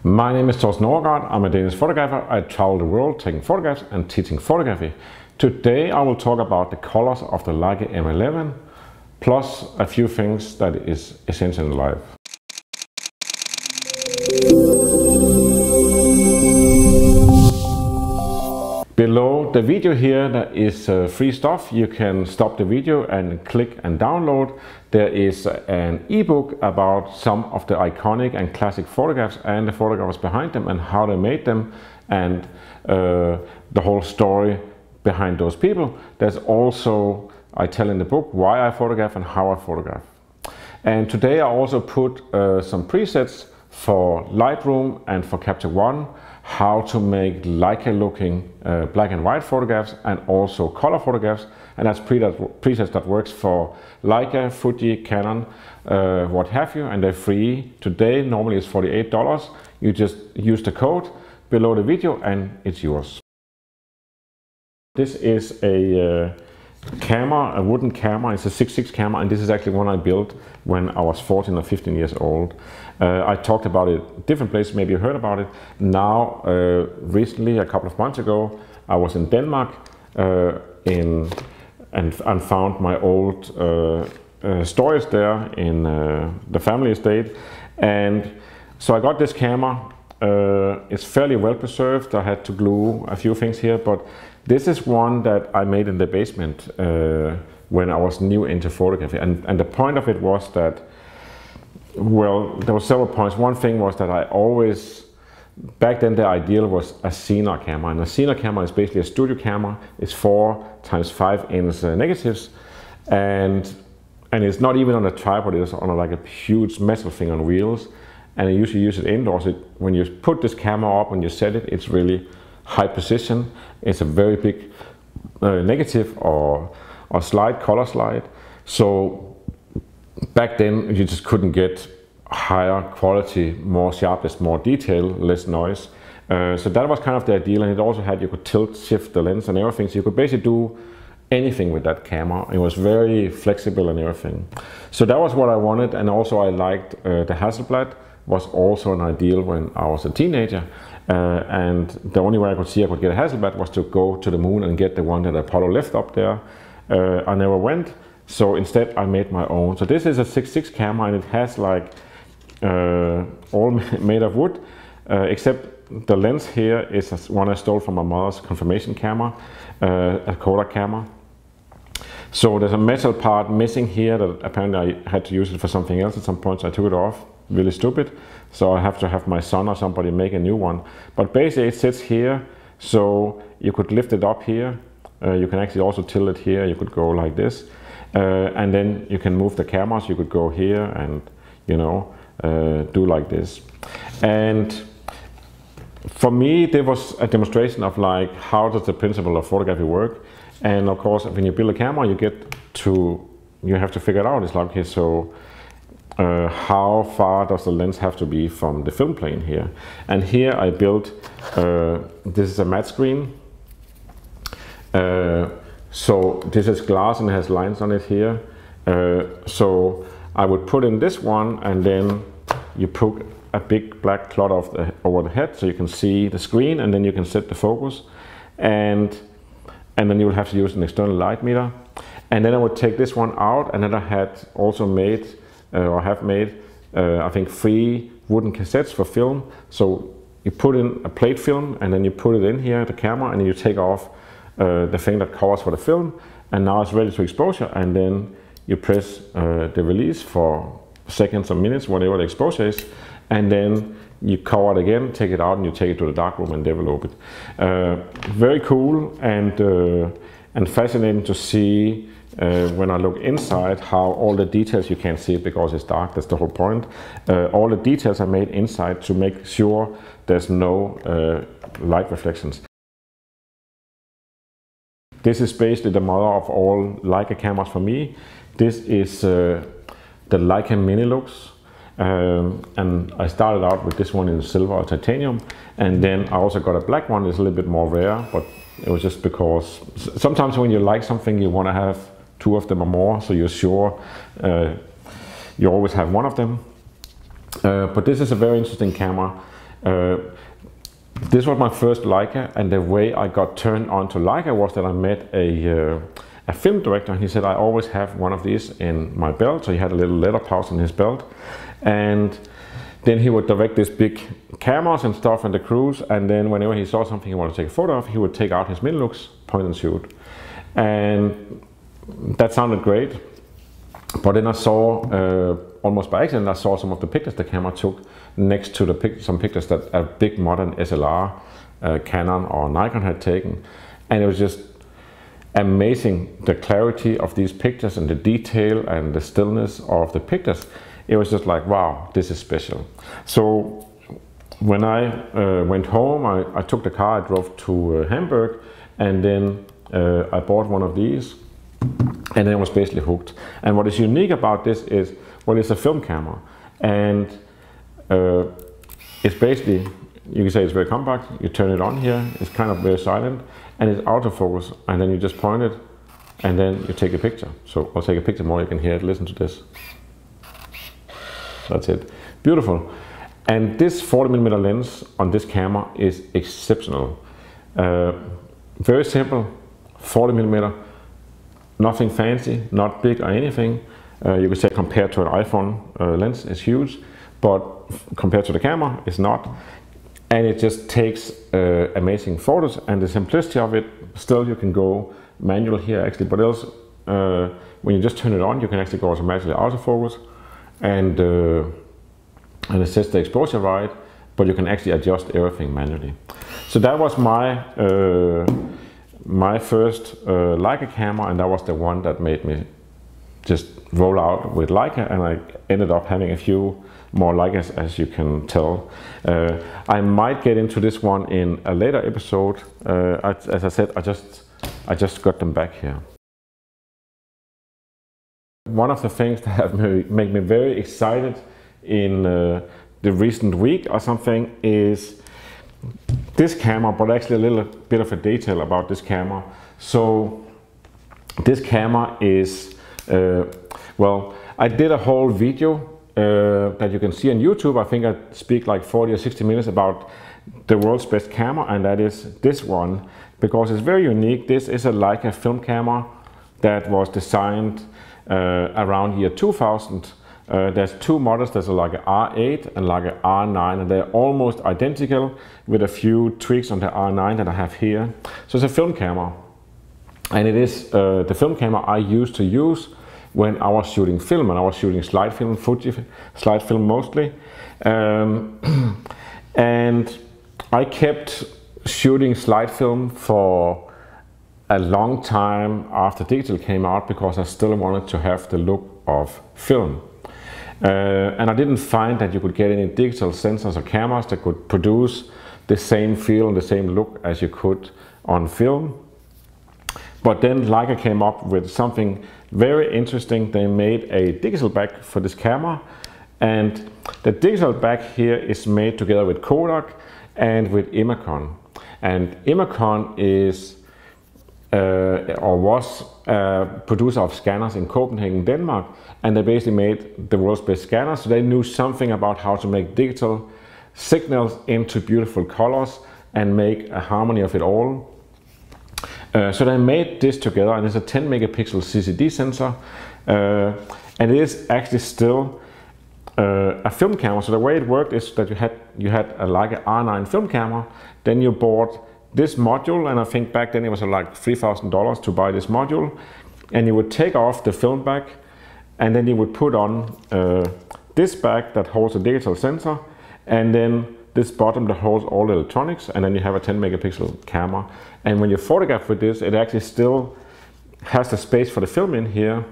My name is Thorsten Overgaard. I'm a Danish photographer. I travel the world taking photographs and teaching photography. Today I will talk about the colors of the Leica M11 plus a few things that is essential in life. Below the video here there is free stuff. You can stop the video and click and download. There is an ebook about some of the iconic and classic photographs and the photographers behind them and how they made them and the whole story behind those people. There's also, I tell in the book, why I photograph and how I photograph. And today I also put some presets for Lightroom and for Capture One, how to make Leica looking black and white photographs and also color photographs, and that's presets that works for Leica, Fuji, Canon, what have you, and they're free. Today normally it's $48. You just use the code below the video and it's yours. This is a camera, a wooden camera. It's a 6.6 camera, and this is actually one I built when I was 14 or 15 years old. I talked about it different places, maybe you heard about it. Now, recently, a couple of months ago, I was in Denmark and found my old storage there in the family estate. And so I got this camera. It's fairly well preserved. I had to glue a few things here, but this is one that I made in the basement when I was new into photography. And the point of it was that, well, there were several points. One thing was that I always, back then the ideal was a Sinar camera. And a Sinar camera is basically a studio camera. It's 4x5 inch negatives. And it's not even on a tripod, it's on like a huge metal thing on wheels. And I usually use it indoors. When you put this camera up and you set it, it's really high precision. It's a very big negative or slide, color slide. So back then you just couldn't get higher quality, more sharpness, more detail, less noise. So that was kind of the ideal, and it also had, you could tilt, shift the lens and everything. So you could basically do anything with that camera. It was very flexible and everything. So that was what I wanted, and also I liked the Hasselblad. Was also an ideal when I was a teenager, and the only way I could see I could get a Hasselblad was to go to the moon and get the one that Apollo left up there. I never went, so instead I made my own. So this is a 6.6 camera, and it has like all made of wood, except the lens here is one I stole from my mother's confirmation camera, a Kodak camera. So there's a metal part missing here that apparently I had to use it for something else at some point, so I took it off. Really stupid. So I have to have my son or somebody make a new one. But basically it sits here, so you could lift it up here. You can actually also tilt it here. You could go like this. And then you can move the cameras. You could go here and, you know, do like this. And for me, there was a demonstration of like, how does the principle of photography work? And of course, when you build a camera, you have to figure it out. It's like, okay, so how far does the lens have to be from the film plane here? And here I built, this is a matte screen. So this is glass and it has lines on it here. So I would put in this one, and then you put a big black cloth over the head so you can see the screen, and then you can set the focus. And then you will have to use an external light meter. And then I would take this one out, and then I had also made or have made, I think, 3 wooden cassettes for film. So you put in a plate film, and then you put it in here, the camera, and then you take off the thing that covers for the film, and now it's ready to exposure. And then you press the release for seconds or minutes, whatever the exposure is, and then you cover it again, take it out, and you take it to the darkroom and develop it. Very cool and fascinating to see. When I look inside, how all the details, you can't see it because it's dark, that's the whole point. All the details are made inside to make sure there's no light reflections. This is basically the mother of all Leica cameras for me. This is the Leica Minilux. And I started out with this one in silver or titanium, and then I also got a black one. It's a little bit more rare, but it was just because sometimes when you like something, you want to have 2 of them or more, so you're sure you always have one of them. But this is a very interesting camera. This was my first Leica, and the way I got turned on to Leica was that I met a film director, and he said I always have one of these in my belt. So he had a little leather pouch in his belt, and then he would direct these big cameras and stuff in the cruise, and then whenever he saw something he wanted to take a photo of, he would take out his Minilux, point and shoot. And that sounded great. But then I saw, almost by accident, I saw some of the pictures the camera took next to some pictures that a big modern SLR, Canon or Nikon had taken. And it was just amazing, the clarity of these pictures and the detail and the stillness of the pictures. It was just like, wow, this is special. So when I went home, I took the car, I drove to Hamburg, and then I bought one of these, and then I was basically hooked. And what is unique about this is, well, it's a film camera, and it's basically, you can say it's very compact. You turn it on here, it's kind of very silent, and it's autofocus, and then you just point it, and then you take a picture. So I'll take a picture more, you can hear it, listen to this. That's it. Beautiful. And this 40mm lens on this camera is exceptional. Very simple, 40mm, nothing fancy, not big or anything. You could say compared to an iPhone lens, it's huge, but compared to the camera, it's not. And it just takes amazing photos, and the simplicity of it, still you can go manual here actually, but else when you just turn it on, you can actually go automatically autofocus, and it sets the exposure right, but you can actually adjust everything manually. So that was my my first Leica camera, and that was the one that made me just roll out with Leica, and I ended up having a few more Leicas, as you can tell. I might get into this one in a later episode. As I said, I just got them back here. One of the things that have made me very excited in the recent week or something is this camera, but actually a little bit of a detail about this camera. So this camera is, well, I did a whole video that you can see on YouTube. I think I speak like 40 or 60 minutes about the world's best camera, and that is this one, because it's very unique. This is a Leica film camera that was designed around year 2000. There's two models, there's a Leica R8 and Leica R9, and they're almost identical with a few tweaks on the R9 that I have here. So it's a film camera, and it is the film camera I used to use when I was shooting film, and I was shooting slide film, Fuji slide film mostly. And I kept shooting slide film for a long time after digital came out, because I still wanted to have the look of film. And I didn't find that you could get any digital sensors or cameras that could produce the same feel and the same look as you could on film. But then Leica came up with something very interesting. They made a digital back for this camera, and the digital back here is made together with Kodak and with Imacon. And Imacon is or was a producer of scanners in Copenhagen, Denmark, and they basically made the world's best scanners. So they knew something about how to make digital signals into beautiful colors and make a harmony of it all. So they made this together, and it's a 10 megapixel CCD sensor, and it is actually still a film camera. So the way it worked is that you had a Leica R9 film camera, then you bought this module, and I think back then it was like $3,000 to buy this module, and you would take off the film back, and then you would put on this back that holds a digital sensor, and then this bottom that holds all the electronics, and then you have a 10 megapixel camera. And when you photograph with this, it actually still has the space for the film in here,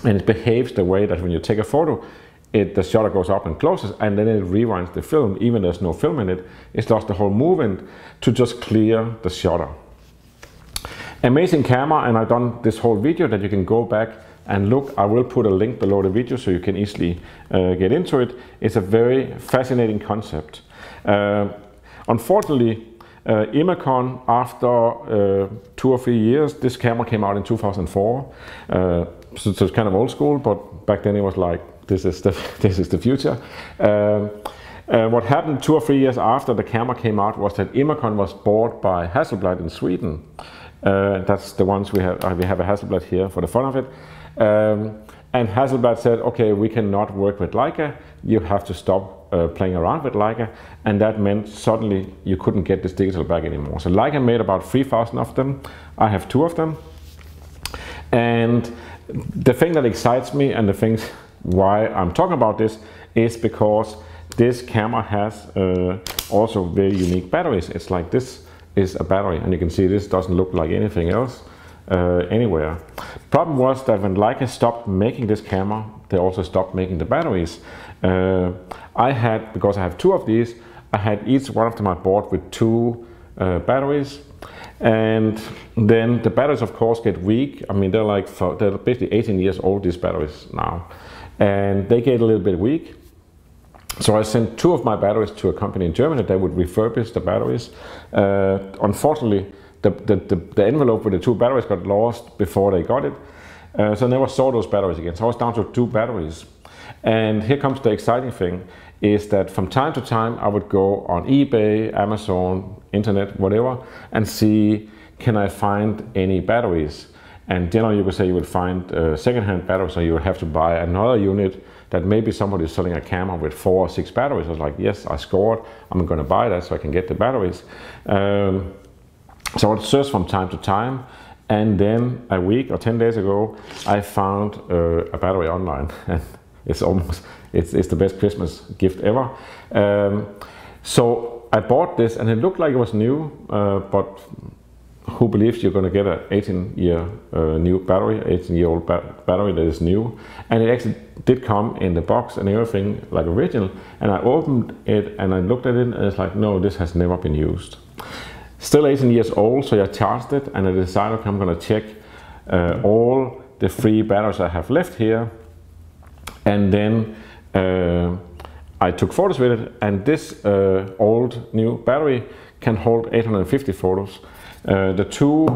and it behaves the way that when you take a photo, the shutter goes up and closes, and then it rewinds the film. Even there's no film in it, it's lost the whole movement to just clear the shutter. Amazing camera, and I've done this whole video that you can go back and look. I will put a link below the video so you can easily get into it. It's a very fascinating concept. Unfortunately, Imacon, after 2 or 3 years, this camera came out in 2004. So it's kind of old school, but back then it was like, this is the future. What happened 2 or 3 years after the camera came out was that Imacon was bought by Hasselblad in Sweden. That's the ones we have. We have a Hasselblad here for the fun of it. And Hasselblad said, okay, we cannot work with Leica. You have to stop playing around with Leica. And that meant suddenly you couldn't get this digital back anymore. So Leica made about 3,000 of them. I have 2 of them. And the thing that excites me and the things why I'm talking about this is because this camera has also very unique batteries. It's like this is a battery, and you can see this doesn't look like anything else anywhere. Problem was that when Leica stopped making this camera, they also stopped making the batteries. I had, because I have 2 of these, I had each one of them I bought with 2 batteries. And then the batteries of course get weak. I mean, they're basically 18 years old, these batteries now. And they get a little bit weak. So I sent 2 of my batteries to a company in Germany that would refurbish the batteries. Unfortunately, the envelope with the 2 batteries got lost before they got it. So I never saw those batteries again. So I was down to 2 batteries. And here comes the exciting thing, is that from time to time I would go on eBay, Amazon, internet, whatever, and see, can I find any batteries? And generally you could say you would find second-hand batteries, so you would have to buy another unit that maybe somebody is selling a camera with 4 or 6 batteries. I was like, yes, I scored, I'm going to buy that so I can get the batteries. So I would search from time to time, and then a week or 10 days ago I found a battery online. It's the best Christmas gift ever. So I bought this and it looked like it was new, but who believes you're going to get an 18-year new battery, 18-year-old battery that is new? And it actually did come in the box and everything like original. And I opened it and I looked at it and it's like, no, this has never been used. Still 18 years old, so I charged it and I decided, okay, I'm going to check all the 3 batteries I have left here. And then I took photos with it, and this old new battery can hold 850 photos. The 2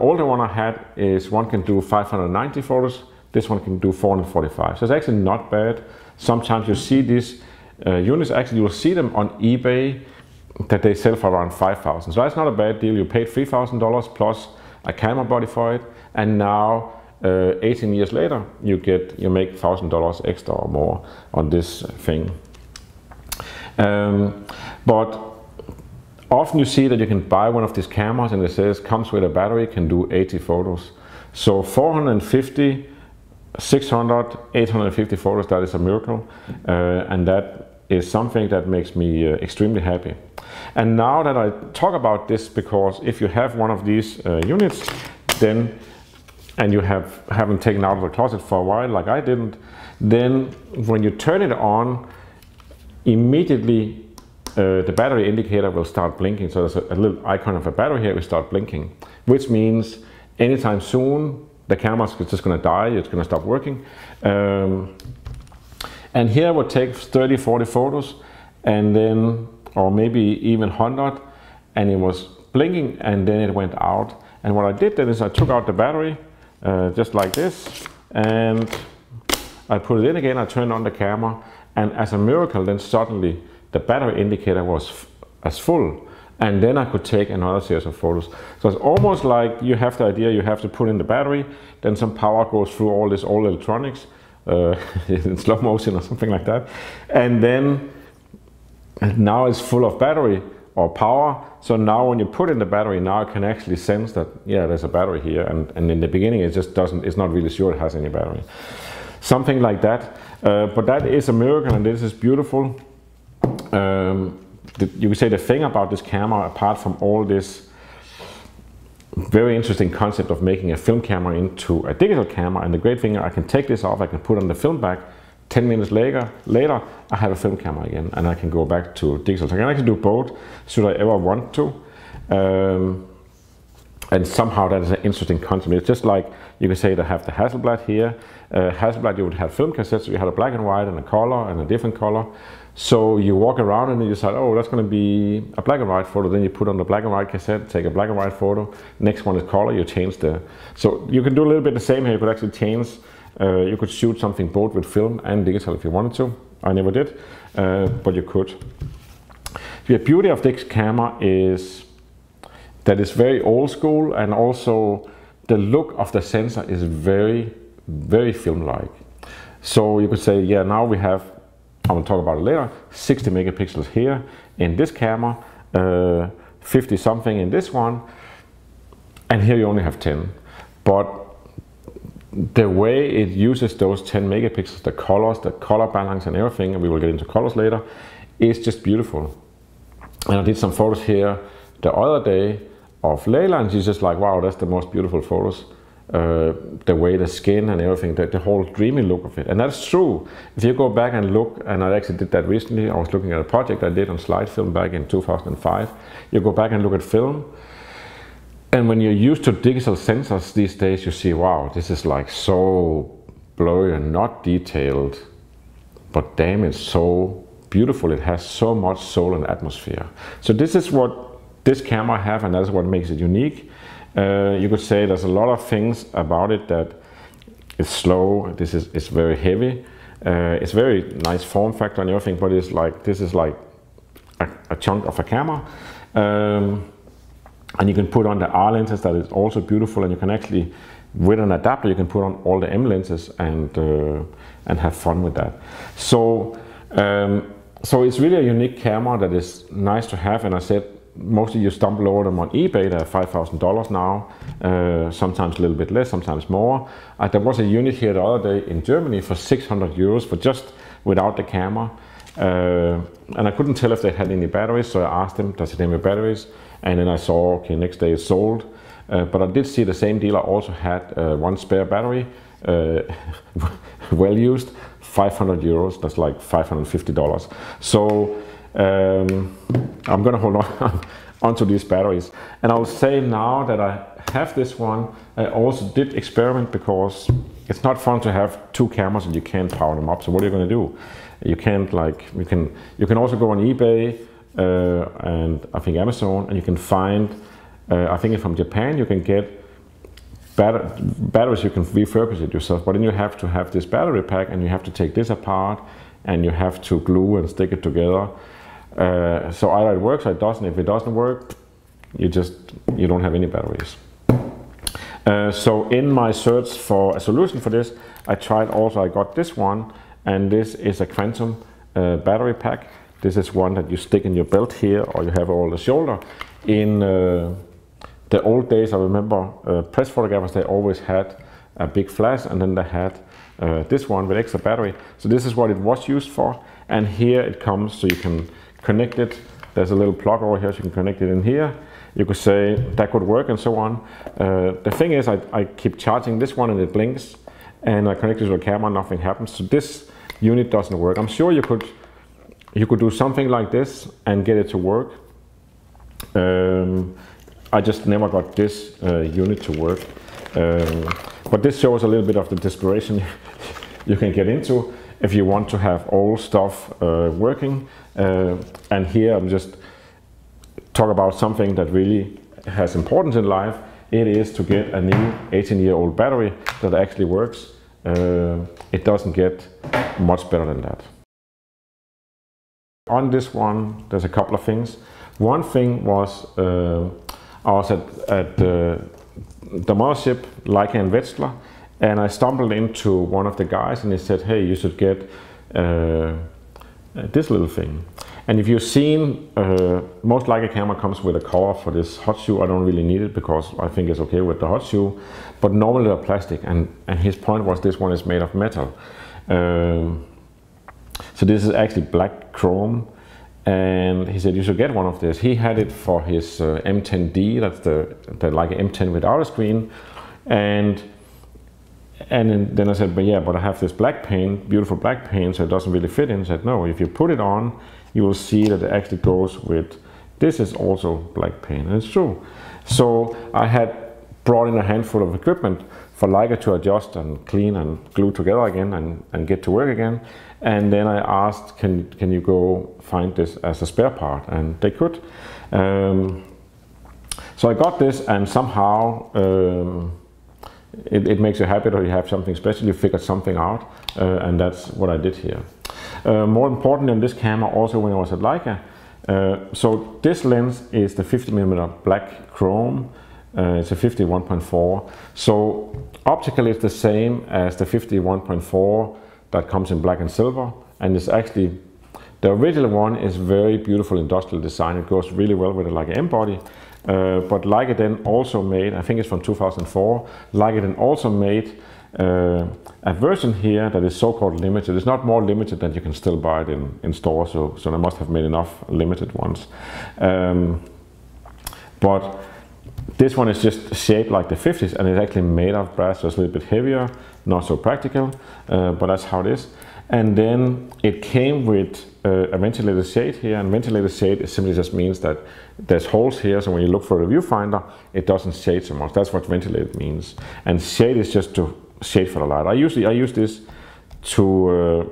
older one I had is one can do 590 photos, this one can do 445. So it's actually not bad. Sometimes you see these units, actually you'll see them on eBay that they sell for around 5,000. So that's not a bad deal. You paid $3,000 plus a camera body for it, and now 18 years later, you make $1,000 extra or more on this thing. But often you see that you can buy one of these cameras and it says comes with a battery, can do 80 photos. So 450, 600, 850 photos, that is a miracle. And that is something that makes me extremely happy. And now that I talk about this, because if you have one of these units, then and you haven't taken out of the closet for a while, like I didn't, then when you turn it on, immediately the battery indicator will start blinking. So there's a little icon of a battery here will start blinking, which means anytime soon the camera is just going to die, it's going to stop working. And here it would take 30, 40 photos, and then, or maybe even 100, and it was blinking, and then it went out. And what I did then is I took out the battery, just like this, and I put it in again, I turned on the camera, and as a miracle then suddenly the battery indicator was as full, and then I could take another series of photos. So it's almost like you have the idea you have to put in the battery, then some power goes through all this old electronics in slow motion or something like that, and then now it's full of battery or power. So now when you put in the battery, now it can actually sense that, yeah, there's a battery here, and in the beginning it just doesn't, it's not really sure it has any battery. Something like that. But that is a miracle, and this is beautiful. You could say the thing about this camera, apart from all this very interesting concept of making a film camera into a digital camera, and the great thing, I can take this off, I can put on the film back, 10 minutes later I have a film camera again, and I can go back to digital. So I can actually do both should I ever want to. And somehow that is an interesting concept. It's just like you can say to have the Hasselblad here. Hasselblad, you would have film cassettes, so you had a black and white and a color and a different color. So you walk around and you decide, oh, that's going to be a black and white photo. Then you put on the black and white cassette, take a black and white photo. Next one is color, you change the... So you can do a little bit the same here. You could actually change, you could shoot something both with film and digital if you wanted to. I never did, but you could. The beauty of this camera is that it's very old school, and also the look of the sensor is very, very film-like. So you could say, yeah, now we have, I will talk about it later, 60 megapixels here in this camera, 50 something in this one, and here you only have 10. But the way it uses those 10 megapixels, the colors, the color balance and everything, and we will get into colors later, is just beautiful. And I did some photos here the other day of Leila, and she's just like, wow, that's the most beautiful photos. The way the skin and everything, the whole dreamy look of it. And that's true. If you go back and look, and I actually did that recently, I was looking at a project I did on slide film back in 2005. You go back and look at film, and when you're used to digital sensors these days, you see, wow, this is like so blurry and not detailed, but damn, it's so beautiful. It has so much soul and atmosphere. So this is what this camera have, and that's what makes it unique. You could say there's a lot of things about it that is slow. It's very heavy. It's very nice form factor and everything, but it's like, this is like a chunk of a camera. And you can put on the R lenses, that is also beautiful, and you can actually, with an adapter, you can put on all the M lenses and have fun with that. So it's really a unique camera that is nice to have, and I said, mostly you stumble over them on eBay. They're $5,000 now, sometimes a little bit less, sometimes more. There was a unit here the other day in Germany for 600 euros for just without the camera. And I couldn't tell if they had any batteries, so I asked them, does it have any batteries? And then I saw, okay, next day it's sold. But I did see the same dealer also had one spare battery, well used, 500 euros, that's like $550. So I'm gonna hold on onto these batteries. And I'll say now that I have this one, I also did experiment, because it's not fun to have two cameras and you can't power them up. So what are you gonna do? You can't, like, you can also go on eBay and I think Amazon, and you can find, I think from Japan, you can get batteries, you can refurbish it yourself, but then you have to have this battery pack, and you have to take this apart, and you have to glue and stick it together. So either it works or it doesn't. If it doesn't work, you don't have any batteries. So in my search for a solution for this, I got this one, and this is a quantum battery pack. This is one that you stick in your belt here, or you have over the shoulder. In the old days, I remember press photographers, they always had a big flash, and then they had this one with extra battery. So this is what it was used for, and here it comes, so you can connect it. There's a little plug over here, so you can connect it in here. You could say that could work and so on. The thing is, I keep charging this one and it blinks, and I connect it to the camera, nothing happens. So this unit doesn't work. I'm sure you could do something like this and get it to work. I just never got this unit to work. But this shows a little bit of the desperation you can get into if you want to have old stuff working. And here I'm just talk about something that really has importance in life. It is to get a new 18-year-old battery that actually works. It doesn't get much better than that. On this one, there's a couple of things. One thing was, I was at the mothership, Leica in Wetzlar, and I stumbled into one of the guys, and he said, hey, you should get this little thing. And if you've seen, most Leica camera comes with a cover for this hot shoe. I don't really need it because I think it's okay with the hot shoe, but normally they're plastic, and his point was this one is made of metal. So this is actually black chrome, and he said you should get one of this. He had it for his M10D, that's the Leica M10 without a screen, and then I said, but yeah, but I have this black paint, beautiful black paint, so it doesn't really fit in. He said, no, if you put it on, you will see that it actually goes with, this is also black paint, and it's true. So I had brought in a handful of equipment for Leica to adjust and clean and glue together again and get to work again. And then I asked, can you go find this as a spare part? And they could. So I got this, and somehow it makes you happy that you have something special, you figured something out, and that's what I did here. More importantly on this camera, also when I was at Leica, so this lens is the 50mm black chrome. It's a 51.4. So optically it's the same as the 51.4 that comes in black and silver, and it's actually, the original one is very beautiful industrial design. It goes really well with the Leica M body. But Leica then also made, I think it's from 2004, Leica then also made a version here that is so-called limited. It's not more limited than you can still buy it in stores, so they must have made enough limited ones. But this one is just shaped like the 50s, and it's actually made of brass, so it's a little bit heavier, not so practical, but that's how it is. And then it came with a ventilated shade here, and ventilated shade simply just means that there's holes here, so when you look for a viewfinder, it doesn't shade so much. That's what ventilated means. And shade is just to shade for the light. I use this to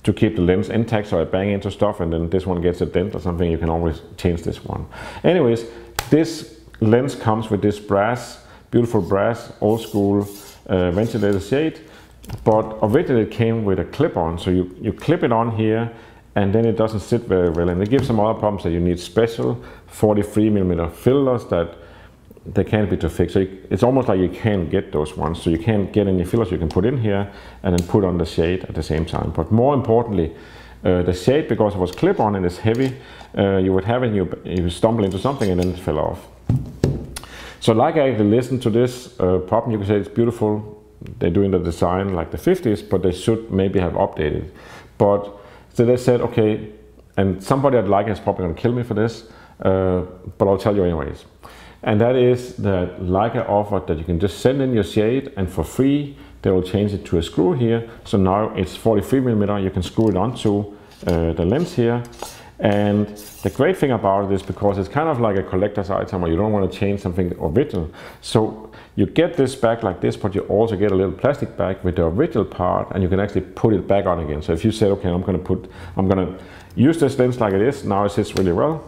keep the lens intact, so I bang into stuff and then this one gets a dent or something, you can always change this one. Anyways, this lens comes with this brass, beautiful brass, old school ventilated shade, but originally it came with a clip-on, so you clip it on here and then it doesn't sit very well, and it gives some other problems that you need special 43mm fillers that they can't be too thick. So it's almost like you can't get those ones, so you can't get any fillers you can put in here and then put on the shade at the same time. But more importantly, the shade, because it was clip-on and it's heavy, you would have it and you stumble into something and then it fell off. So Leica actually listened to this problem. You can say it's beautiful, they're doing the design like the 50s, but they should maybe have updated. But so they said, okay, and somebody at Leica is probably going to kill me for this, but I'll tell you anyways. And that is that Leica offered that you can just send in your shade and for free they will change it to a screw here. So now it's 43mm, you can screw it onto the lens here. And the great thing about it is because it's kind of like a collector's item, or you don't want to change something original. So you get this back like this, but you also get a little plastic bag with the original part, and you can actually put it back on again. So if you say, okay, I'm gonna use this lens like it is, now it sits really well.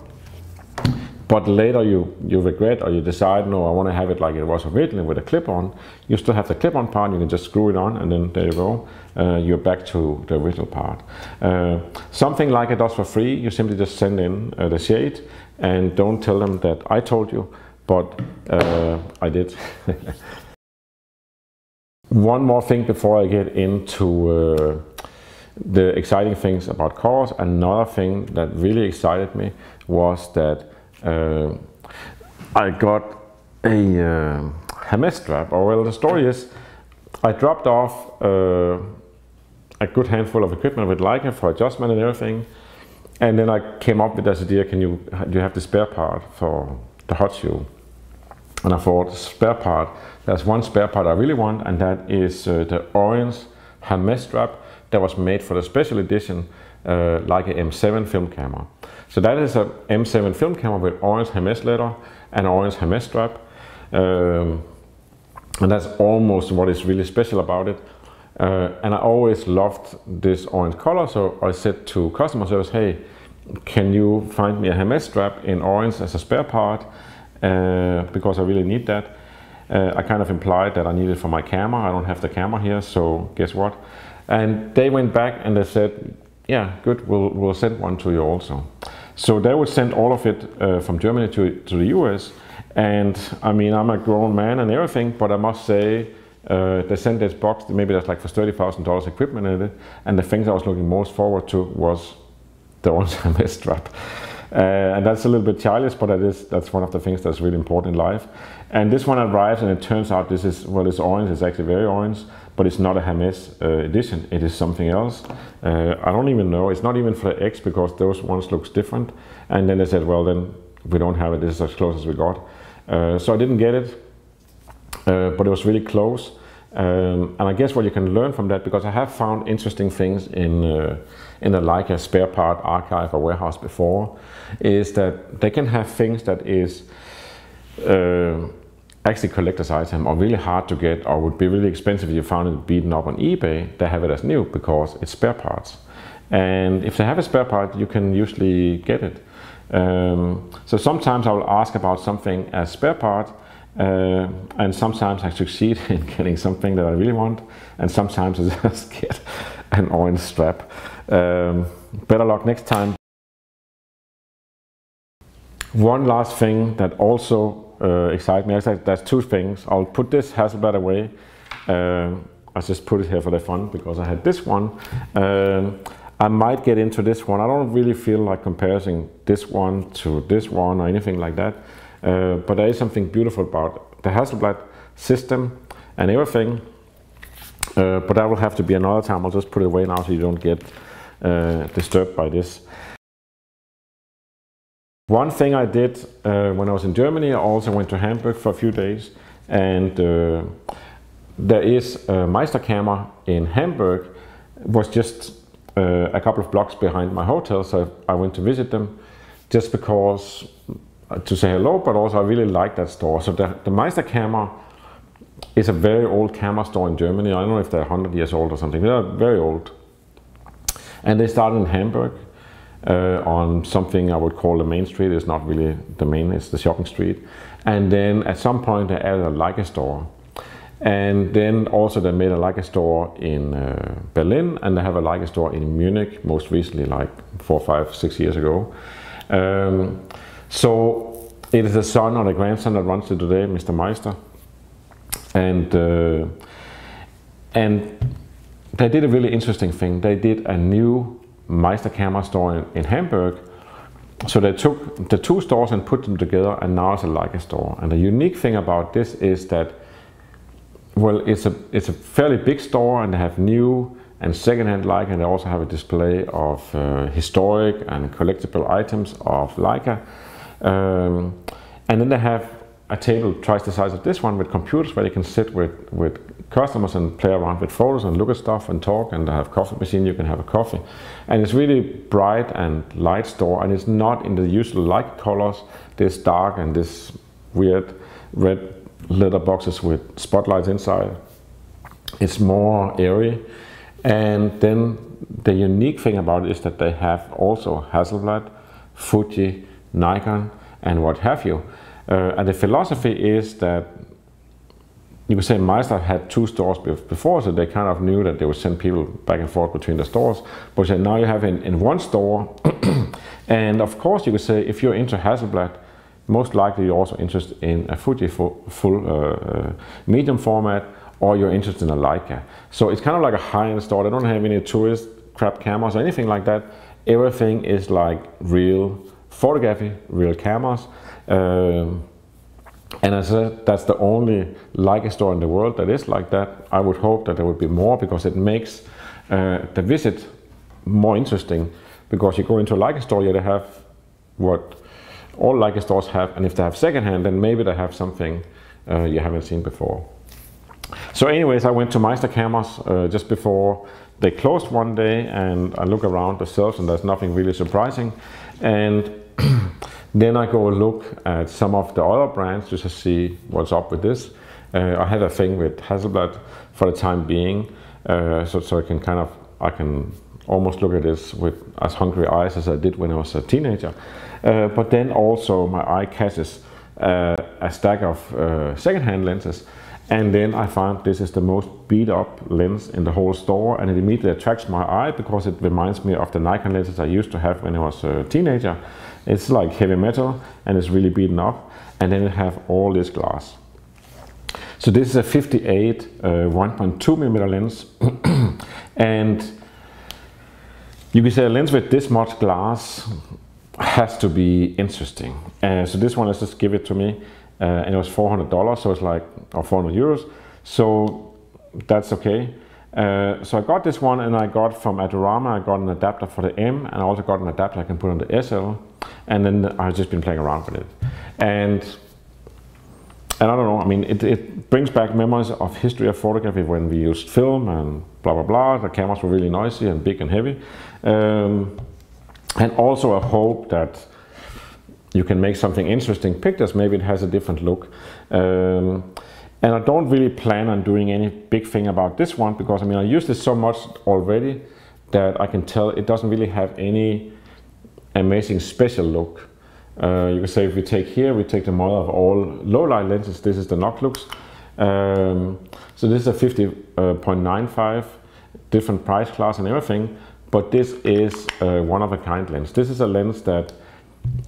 But later you regret, or you decide, no, I want to have it like it was originally with a clip-on. You still have the clip-on part, you can just screw it on and then there you go. You're back to the original part. Something like it does for free, you simply just send in the shade and don't tell them that I told you, but I did. One more thing before I get into the exciting things about colors. Another thing that really excited me was that I got a Hermes strap. Or well, the story is I dropped off a good handful of equipment with Leica for adjustment and everything, and then I came up with this idea, do you have the spare part for the hot shoe? And I thought, spare part, there's one spare part I really want, and that is the orange Hermes strap that was made for the special edition Leica M7 film camera. So that is a M7 film camera with orange Hermes leather and orange Hermes strap. And that's almost what is really special about it. And I always loved this orange color, so I said to customer service, hey, can you find me a Hermes strap in orange as a spare part? Because I really need that. I kind of implied that I need it for my camera. I don't have the camera here, so guess what? And they went back and they said, yeah, good, we'll send one to you also. So they would send all of it from Germany to the US. And I mean, I'm a grown man and everything, but I must say, they sent this box, maybe that's like for $30,000 equipment in it. And the things I was looking most forward to was the orange Hermes strap. And that's a little bit childish, but that's one of the things that's really important in life. And this one arrives and it turns out this is, well, it's orange, it's actually very orange, but it's not a Hermes edition, it is something else. I don't even know, it's not even for the X because those ones looks different. And then they said, well, then we don't have it, this is as close as we got. So I didn't get it, but it was really close. And I guess what you can learn from that, because I have found interesting things in the Leica spare part archive or warehouse before, is that they can have things that is actually collector's item or really hard to get, or would be really expensive if you found it beaten up on eBay. They have it as new because it's spare parts. And if they have a spare part, you can usually get it. So sometimes I will ask about something as spare part, and sometimes I succeed in getting something that I really want, and sometimes I just get an orange strap. Better luck next time. One last thing that also excites me, there's two things. I'll put this Hasselblad away. I just put it here for the fun because I had this one. I might get into this one. I don't really feel like comparing this one to this one or anything like that. But there is something beautiful about the Hasselblad system and everything. But that will have to be another time. I'll just put it away now so you don't get disturbed by this. One thing I did when I was in Germany, I also went to Hamburg for a few days, and there is a Meister camera in Hamburg. It was just a couple of blocks behind my hotel, so I went to visit them just because to say hello, but also I really like that store. So the Meister camera is a very old camera store in Germany. I don't know if they're 100 years old or something. They're very old. And they started in Hamburg on something I would call the main street. It's not really the main, it's the shopping street. And then at some point they added a Leica store. And then also they made a Leica store in Berlin, and they have a Leica store in Munich, most recently, like 4, 5, 6 years ago. So it is the son or the grandson that runs it today, Mr. Meister. And they did a really interesting thing. They did a new Meister camera store in Hamburg. So they took the two stores and put them together, and now it's a Leica store. And the unique thing about this is that, well, it's a fairly big store, and they have new and second-hand Leica, and they also have a display of historic and collectible items of Leica. And then they have a table twice the size of this one with computers where they can sit with customers and play around with photos and look at stuff and talk, and they have coffee machine, you can have a coffee. And it's really bright and light store, and it's not in the usual Leica colors, this dark and this weird red leather boxes with spotlights inside. It's more airy. And then the unique thing about it is that they have also Hasselblad, Fuji, Nikon, and what have you. And the philosophy is that you could say Meister had two stores before, so they kind of knew that they would send people back and forth between the stores. But now you have in one store, and of course you could say if you're into Hasselblad, most likely you're also interested in a Fuji full medium format, or you're interested in a Leica. So it's kind of like a high-end store. They don't have any tourist crap cameras or anything like that. Everything is like real photography, real cameras. And as I said, that's the only Leica store in the world that is like that. I would hope that there would be more, because it makes the visit more interesting. Because you go into a Leica store, they have what all Leica stores have, and if they have secondhand, then maybe they have something you haven't seen before. So anyways, I went to Meister cameras just before they closed one day, and I look around the shelves and there's nothing really surprising. And then I go look at some of the other brands just to see what's up with this. I had a thing with Hasselblad for the time being, so I can almost look at this with as hungry eyes as I did when I was a teenager. But then also my eye catches a stack of second-hand lenses, and then I found this is the most beat up lens in the whole store, and it immediately attracts my eye because it reminds me of the Nikon lenses I used to have when I was a teenager. It's like heavy metal and it's really beaten up, and then it have all this glass. So this is a 58 1.2mm lens, and you can say a lens with this much glass has to be interesting. So this one, let's just give it to me, and it was $400, so it's like, or 400 euros. So that's okay. So I got this one, and I got from Adorama, I got an adapter for the M, and I also got an adapter I can put on the SL, and then I've just been playing around with it. And I don't know, I mean, it brings back memories of history of photography when we used film and blah, blah, blah. The cameras were really noisy and big and heavy. And also a hope that you can make something interesting pictures, maybe it has a different look. And I don't really plan on doing any big thing about this one, because I mean I use this so much already that I can tell it doesn't really have any amazing special look. You can say if we take here, we take the mother of all low light lenses, this is the Noctilux. So this is a 50.95, different price class and everything, but this is a one-of-a-kind lens. This is a lens that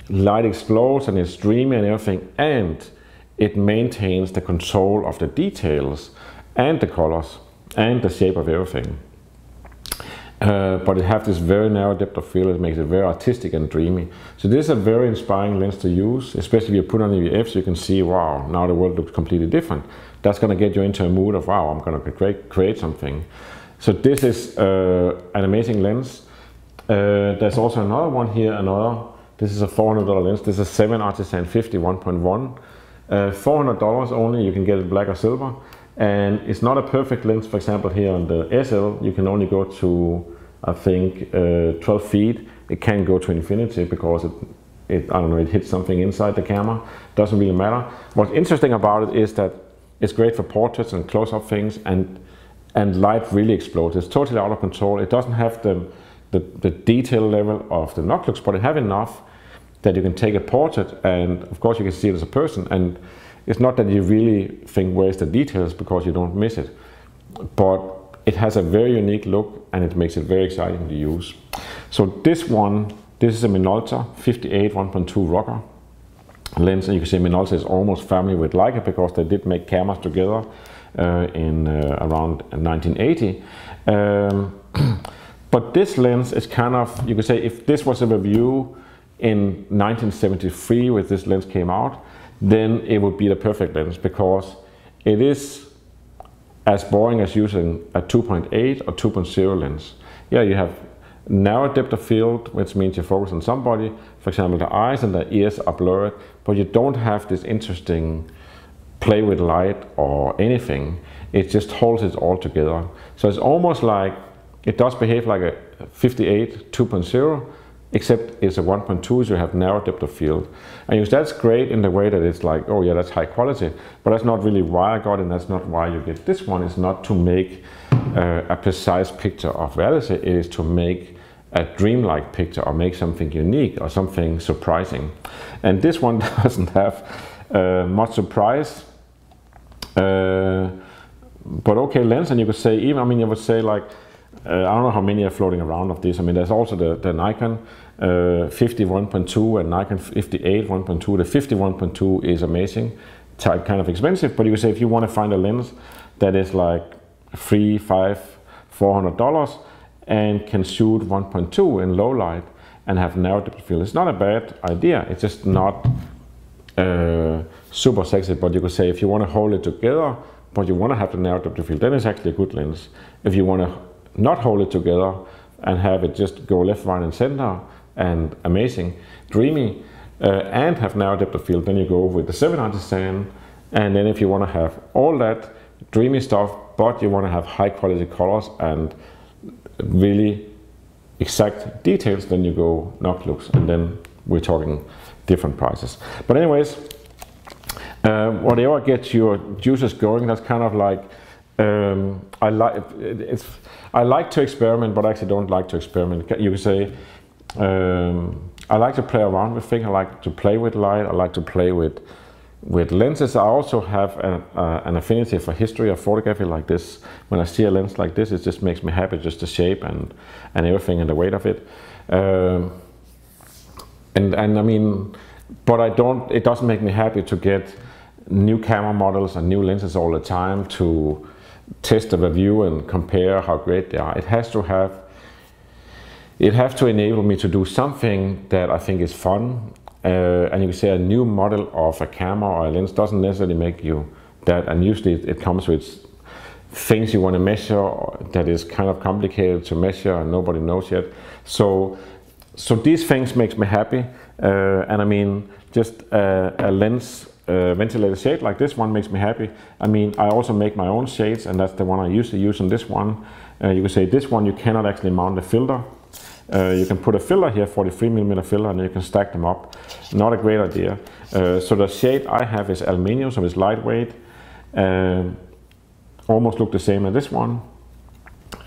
light explodes and it's dreamy and everything, and it maintains the control of the details and the colors and the shape of everything. But it has this very narrow depth of field. It makes it very artistic and dreamy. So this is a very inspiring lens to use, especially if you put on EVF, so you can see, wow, now the world looks completely different. That's going to get you into a mood of, wow, I'm going to create something. So this is an amazing lens. There's also another one here, this is a $400 lens. This is a 7 Artisan 50 1.1. $400 only, you can get it black or silver. And it's not a perfect lens. For example, here on the SL, you can only go to, I think, 12 feet. It can't go to infinity because I don't know, it hits something inside the camera. Doesn't really matter. What's interesting about it is that it's great for portraits and close-up things, and light really explodes. It's totally out of control. It doesn't have the detail level of the Noctilux, but it has enough that you can take a portrait, and of course you can see it as a person. And it's not that you really think where's the details, because you don't miss it, but it has a very unique look and it makes it very exciting to use. So this is a Minolta 58 1.2 Rokkor lens, and you can see Minolta is almost family with Leica because they did make cameras together in around 1980. But this lens is kind of, you could say, if this was a review in 1973 when this lens came out, then it would be the perfect lens, because it is as boring as using a 2.8 or 2.0 lens. Yeah, you have narrow depth of field, which means you focus on somebody. For example, the eyes and the ears are blurred, but you don't have this interesting play with light or anything. It just holds it all together. So it's almost like, it does behave like a 58 2.0, except it's a 1.2, so you have narrow depth of field. And that's great in the way that it's like, oh yeah, that's high quality, but that's not really why I got it, and that's not why you get this one. It's not to make a precise picture of reality, it is to make a dreamlike picture or make something unique or something surprising. And this one doesn't have much surprise, but okay lens. And you could say, even, I mean, you would say like, I don't know how many are floating around of this. I mean, there's also the Nikon 50 1.2 and Nikon 58 1.2. The 50 1.2 is amazing, kind of expensive, but you could say if you want to find a lens that is like $300, $500, $400 and can shoot 1.2 in low light and have narrow depth of field, it's not a bad idea. It's just not super sexy, but you could say if you want to hold it together, but you want to have the narrow depth of field, then it's actually a good lens. If you want to not hold it together and have it just go left, right and center and amazing, dreamy, and have narrow depth of field, then you go with the 7 Artisan. And then if you want to have all that dreamy stuff, but you want to have high quality colors and really exact details, then you go Noctilux, and then we're talking different prices. But anyways, whatever gets your juices going, that's kind of like, I like to experiment, but I actually don't like to experiment. You could say, I like to play around with things. I like to play with light. I like to play with lenses. I also have an affinity for history of photography like this. When I see a lens like this, it just makes me happy, just the shape and everything and the weight of it. And I mean, but it doesn't make me happy to get new camera models and new lenses all the time to test the review and compare how great they are. It has to enable me to do something that I think is fun. And you can say a new model of a camera or a lens doesn't necessarily make you that, and usually it comes with things you want to measure that is kind of complicated to measure and nobody knows yet. So these things makes me happy, and I mean, just a lens ventilated shade like this one makes me happy. I mean, I also make my own shades, and that's the one I usually use on this one. You can say this one you cannot actually mount a filter. You can put a filter here, 43mm filter, and you can stack them up. Not a great idea. So the shade I have is aluminium, so it's lightweight. Almost look the same as this one.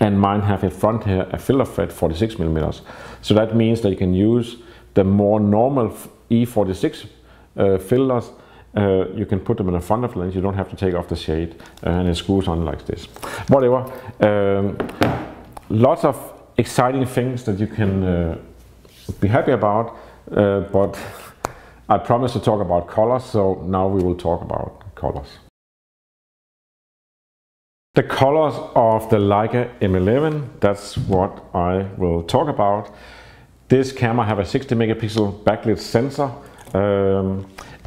And mine have in front here a filter thread 46mm. So that means that you can use the more normal E46 filters. You can put them in the front of the lens. You don't have to take off the shade, and it screws on like this. Whatever. Lots of exciting things that you can be happy about, but I promised to talk about colors, so now we will talk about colors. The colors of the Leica M11, that's what I will talk about. This camera have a 60 megapixel backlit sensor,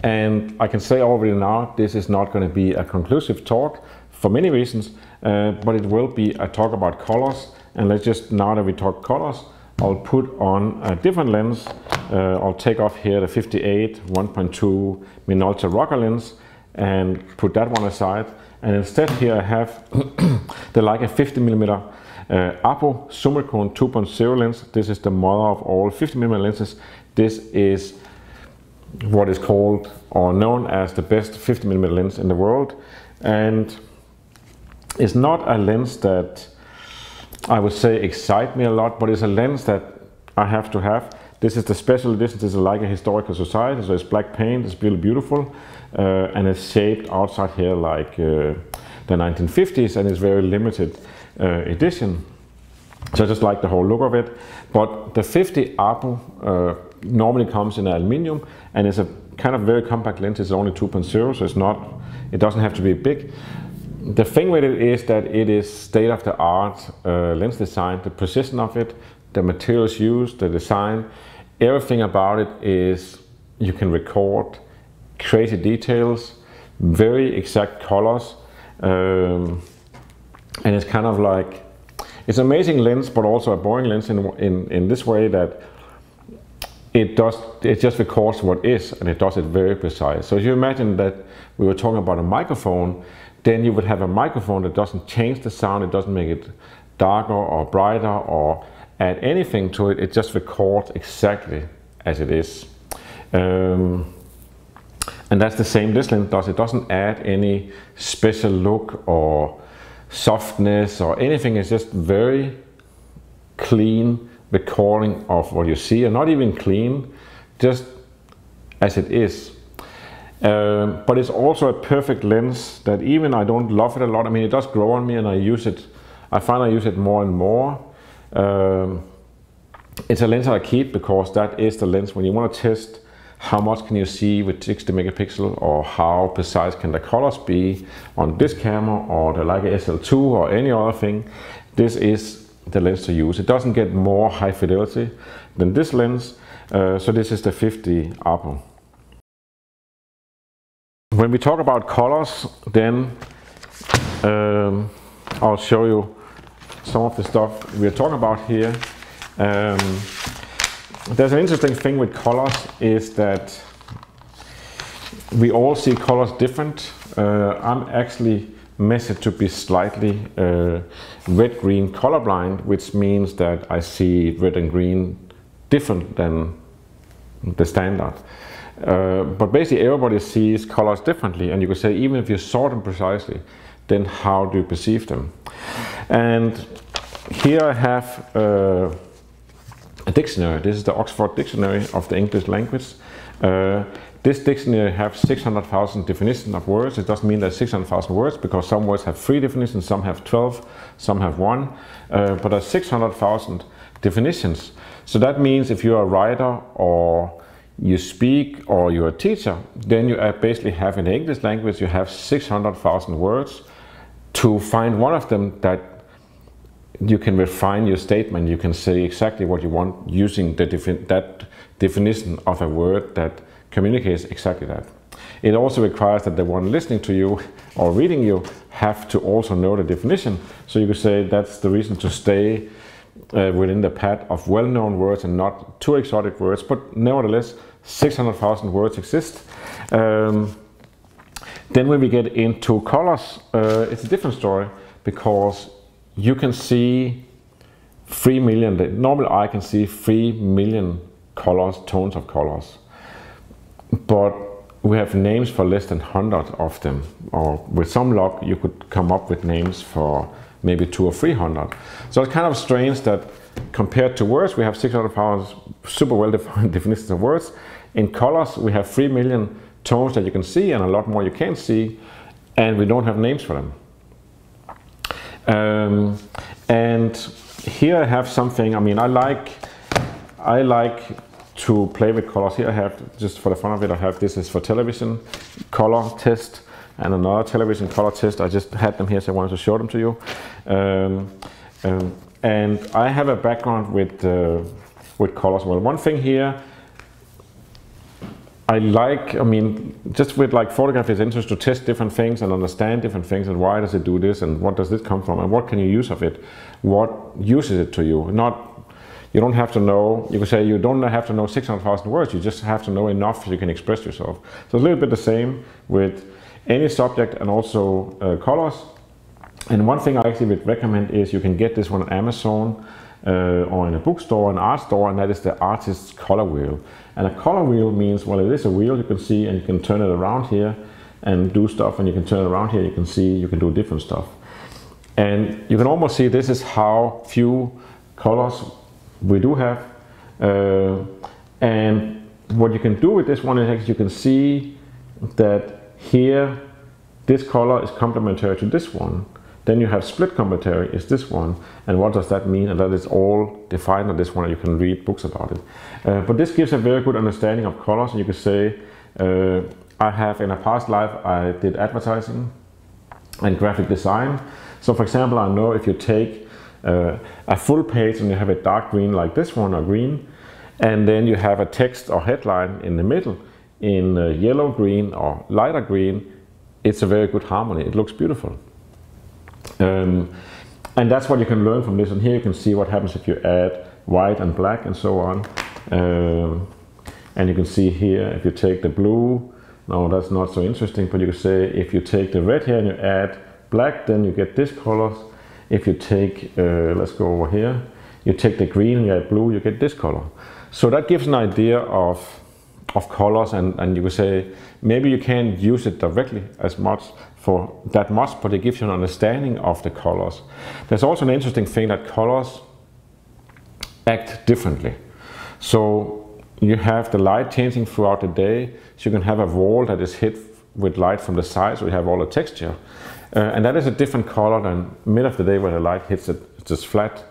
and I can say already now this is not going to be a conclusive talk for many reasons, but it will be a talk about colors. And let's just, now that we talk colors, I'll put on a different lens. I'll take off here the 58 1.2 Minolta Rokkor lens and put that one aside. And instead here I have the Leica 50mm APO-Summicron 2.0 lens. This is the mother of all 50mm lenses. This is what is called or known as the best 50mm lens in the world. And it's not a lens that I would say excite me a lot, but it's a lens that I have to have. This is the special edition. This is a Leica Historical Society, so it's black paint. It's really beautiful, and it's shaped outside here like the 1950s, and it's very limited edition. So I just like the whole look of it. But the 50 APO normally comes in aluminium, and it's a kind of very compact lens. It's only 2.0, so it's not. It doesn't have to be big. The thing with it is that it is state-of-the-art lens design. The precision of it, the materials used, the design, everything about it is, you can record crazy details, very exact colors, and it's kind of like, it's an amazing lens, but also a boring lens in this way that it just records what is, and it does it very precise. So if you imagine that we were talking about a microphone, then you would have a microphone that doesn't change the sound, it doesn't make it darker or brighter or add anything to it, it just records exactly as it is. And that's the same this lens does. It doesn't add any special look or softness or anything. It's just very clean recording of what you see, and not even clean, just as it is. But it's also a perfect lens that even I don't love it a lot. I mean, it does grow on me, and I find I use it more and more. It's a lens that I keep because that is the lens when you want to test how much can you see with 60 megapixel, or how precise can the colors be on this camera or the Leica SL2 or any other thing. This is the lens to use. It doesn't get more high fidelity than this lens, so this is the 50 APO. When we talk about colors, then I'll show you some of the stuff we're talking about here. There's an interesting thing with colors is that we all see colors different. I'm actually measured to be slightly red-green colorblind, which means that I see red and green different than the standard. But basically everybody sees colors differently, and you could say even if you saw them precisely, then how do you perceive them? And here I have a dictionary. This is the Oxford Dictionary of the English language. This dictionary has 600,000 definitions of words. It doesn't mean there's 600,000 words, because some words have 3 definitions, some have 12, some have 1, but there's 600,000 definitions. So that means if you're a writer or you speak or you're a teacher, then you basically have in the English language, you have 600,000 words. To find one of them that you can refine your statement, you can say exactly what you want using that definition of a word that communicates exactly that. It also requires that the one listening to you or reading you have to also know the definition. So you could say that's the reason to stay within the pad of well-known words and not too exotic words, but nevertheless 600,000 words exist. Then when we get into colors, it's a different story, because you can see 3 million, the normal eye can see 3 million colors, tones of colors. But we have names for less than 100 of them, or with some luck you could come up with names for maybe 200 or 300. So it's kind of strange that compared to words we have 600,000 super well defined definitions of words. In colors we have 3 million tones that you can see and a lot more you can't see, and we don't have names for them. And here I have something. I mean, I like to play with colors. Here I have, just for the fun of it, I have this is for television color test and another television color test. I just had them here, so I wanted to show them to you. And I have a background with colors. Well, one thing here I mean, just with like photography, it's interesting to test different things and understand different things, and why does it do this, and what does this come from, and what can you use of it, what uses it to you. You don't have to know, you could say you don't have to know 600,000 words, you just have to know enough so you can express yourself. So it's a little bit the same with any subject and also colors. And one thing I actually would recommend is you can get this one on Amazon or in a bookstore, an art store, and that is the artist's color wheel. And a color wheel means, well, it is a wheel you can see, and you can turn it around here and do stuff, and you can turn it around here, you can see, you can do different stuff. And you can almost see this is how few colors we do have. And what you can do with this one is you can see that here this color is complementary to this one. Then you have split complementary is this one, and what does that mean? And that is all defined on this one, and you can read books about it. But this gives a very good understanding of colors, and you could say, I have in a past life, I did advertising and graphic design. So for example, I know if you take a full page and you have a dark green like this one, or green, and then you have a text or headline in the middle in yellow, green, or lighter green, it's a very good harmony. It looks beautiful. And that's what you can learn from this. And here you can see what happens if you add white and black and so on. And you can see here, if you take the blue, no, that's not so interesting, but you can say if you take the red here and you add black, then you get this color. If you take, let's go over here, you take the green and you add blue, you get this color. So that gives an idea of colors, and you could say maybe you can't use it directly as much for that much, but it gives you an understanding of the colors. There's also an interesting thing that colors act differently. So you have the light changing throughout the day, so you can have a wall that is hit with light from the side, so you have all the texture. And that is a different color than mid of the day where the light hits it, it's just flat.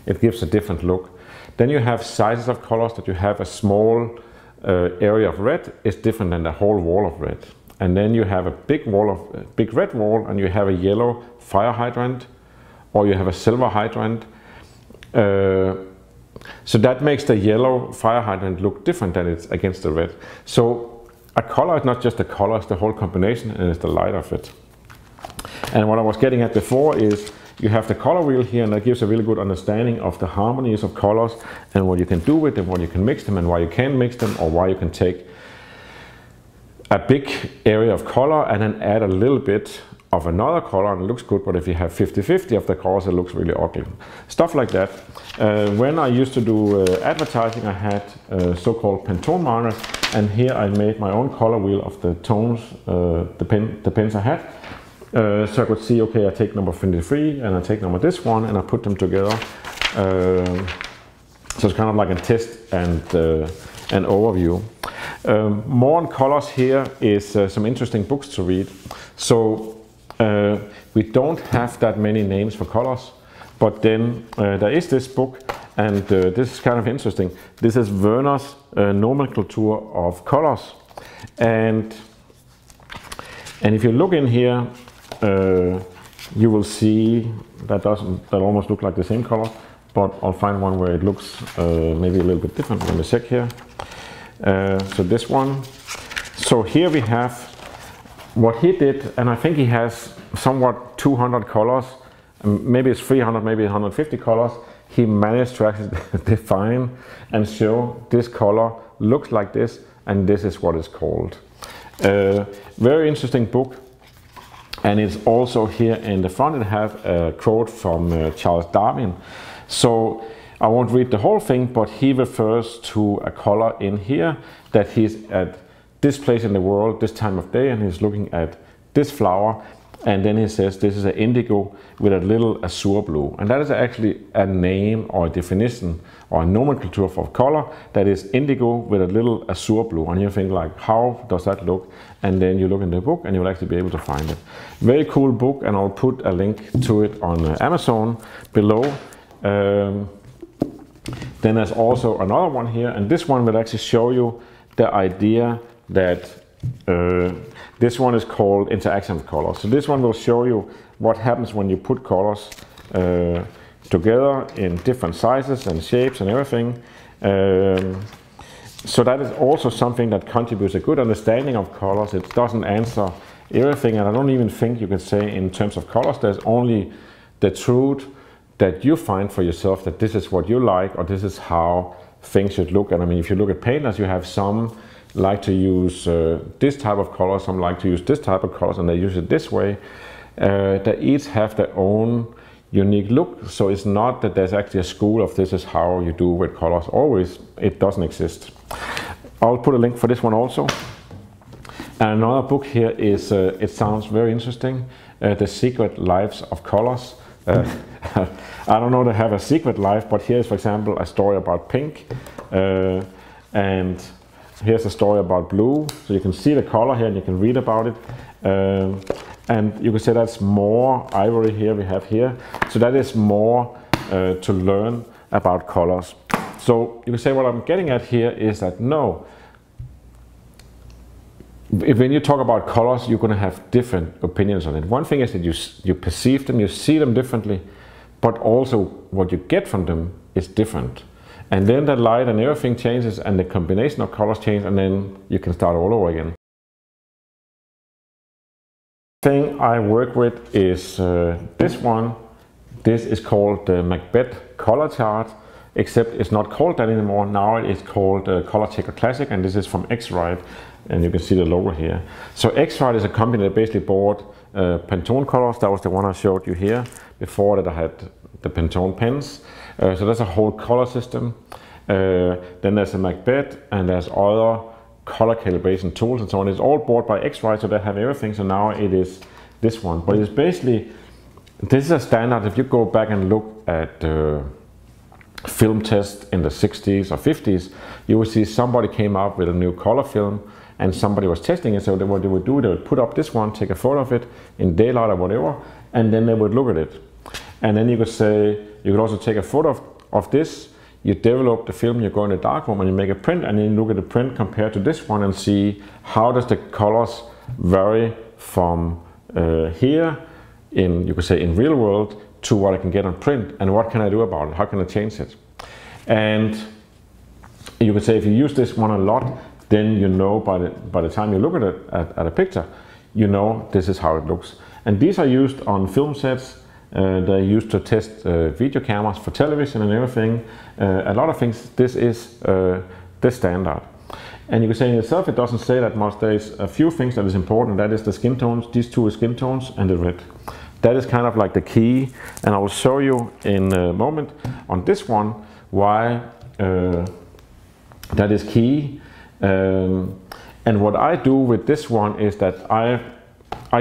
It gives a different look. Then you have sizes of colors that you have a small area of red is different than the whole wall of red. And then you have a big red wall, and you have a yellow fire hydrant, or you have a silver hydrant. So that makes the yellow fire hydrant look different than it's against the red. So a color is not just a color, it's the whole combination, and it's the light of it. And what I was getting at before is you have the color wheel here, and that gives a really good understanding of the harmonies of colors and what you can do with them, what you can mix them, and why you can mix them, or why you can take a big area of color and then add a little bit of another color and it looks good, but if you have 50-50 of the colors, it looks really ugly. Stuff like that. When I used to do advertising, I had so-called Pantone markers, and here I made my own color wheel of the tones, the pens I had. So I could see, okay, I take number 23 and I take number this one, and I put them together. So it's kind of like a test and an overview. More on colors here is some interesting books to read. So we don't have that many names for colors, but then there is this book, and this is kind of interesting. This is Werner's nomenclature of colors, and if you look in here, you will see that almost look like the same color, but I'll find one where it looks maybe a little bit different. Let me check here. So this one. So here we have what he did, and I think he has somewhat 200 colors, maybe it's 300, maybe 150 colors. He managed to actually define and show this color looks like this, and this is what it's called. Very interesting book, and it's also here in the front. It have a quote from Charles Darwin. So I won't read the whole thing, but he refers to a color in here that he's at this place in the world, this time of day, and he's looking at this flower, and then he says this is an indigo with a little azure blue. And that is actually a name or a definition or a nomenclature for color that is indigo with a little azure blue. And you think like, how does that look? And then you look in the book and you'll actually be able to find it. Very cool book, and I'll put a link to it on Amazon below. Then there's also another one here, and this one will actually show you the idea that this one is called interactive colors. So this one will show you what happens when you put colors together in different sizes and shapes and everything. So that is also something that contributes a good understanding of colors. It doesn't answer everything, and I don't even think you can say in terms of colors there's only the truth that you find for yourself, that this is what you like or this is how things should look. And I mean, if you look at painters, you have some like to use this type of color, some like to use this type of colors, and they use it this way. They each have their own unique look, so it's not that there's actually a school of this is how you do with colors. Always, it doesn't exist. I'll put a link for this one also. And another book here is, it sounds very interesting, The Secret Lives of Colors. I don't know to have a secret life, but here's, for example, a story about pink, and here's a story about blue. So you can see the color here and you can read about it. And you can say that's more ivory here we have here. So that is more to learn about colors. So you can say what I'm getting at here is that no, when you talk about colors, you're going to have different opinions on it. One thing is that you perceive them, you see them differently, but also what you get from them is different. And then the light and everything changes and the combination of colors change, and then you can start all over again. The thing I work with is this one. This is called the MacBeth color chart, except it's not called that anymore. Now it's called Color Checker Classic, and this is from X-Rite, and you can see the logo here. So X-Rite is a company that basically bought Pantone colors. That was the one I showed you here before, that I had the Pantone pens. So that's a whole color system. Then there's a MacBeth, and there's other color calibration tools and so on. It's all bought by X-Rite, so they have everything. So now it is this one. But it's basically, this is a standard. If you go back and look at film tests in the 60s or 50s, you will see somebody came up with a new color film and somebody was testing it. So what they would do, they would put up this one, take a photo of it in daylight or whatever, and then they would look at it. And then you could say, you could also take a photo of this, you develop the film, you go in the darkroom and you make a print, and then you look at the print compared to this one and see how does the colors vary from here in, you could say, in real world to what I can get on print, and what can I do about it, how can I change it. And you could say if you use this one a lot, then you know by the time you look at it at a picture, you know this is how it looks. And these are used on film sets. They're used to test video cameras for television and everything. A lot of things, this is the standard. And you can say in itself, it doesn't say that much. There's a few things that is important. That is the skin tones. These two are skin tones, and the red. That is kind of like the key. And I will show you in a moment on this one why that is key. And what I do with this one is that I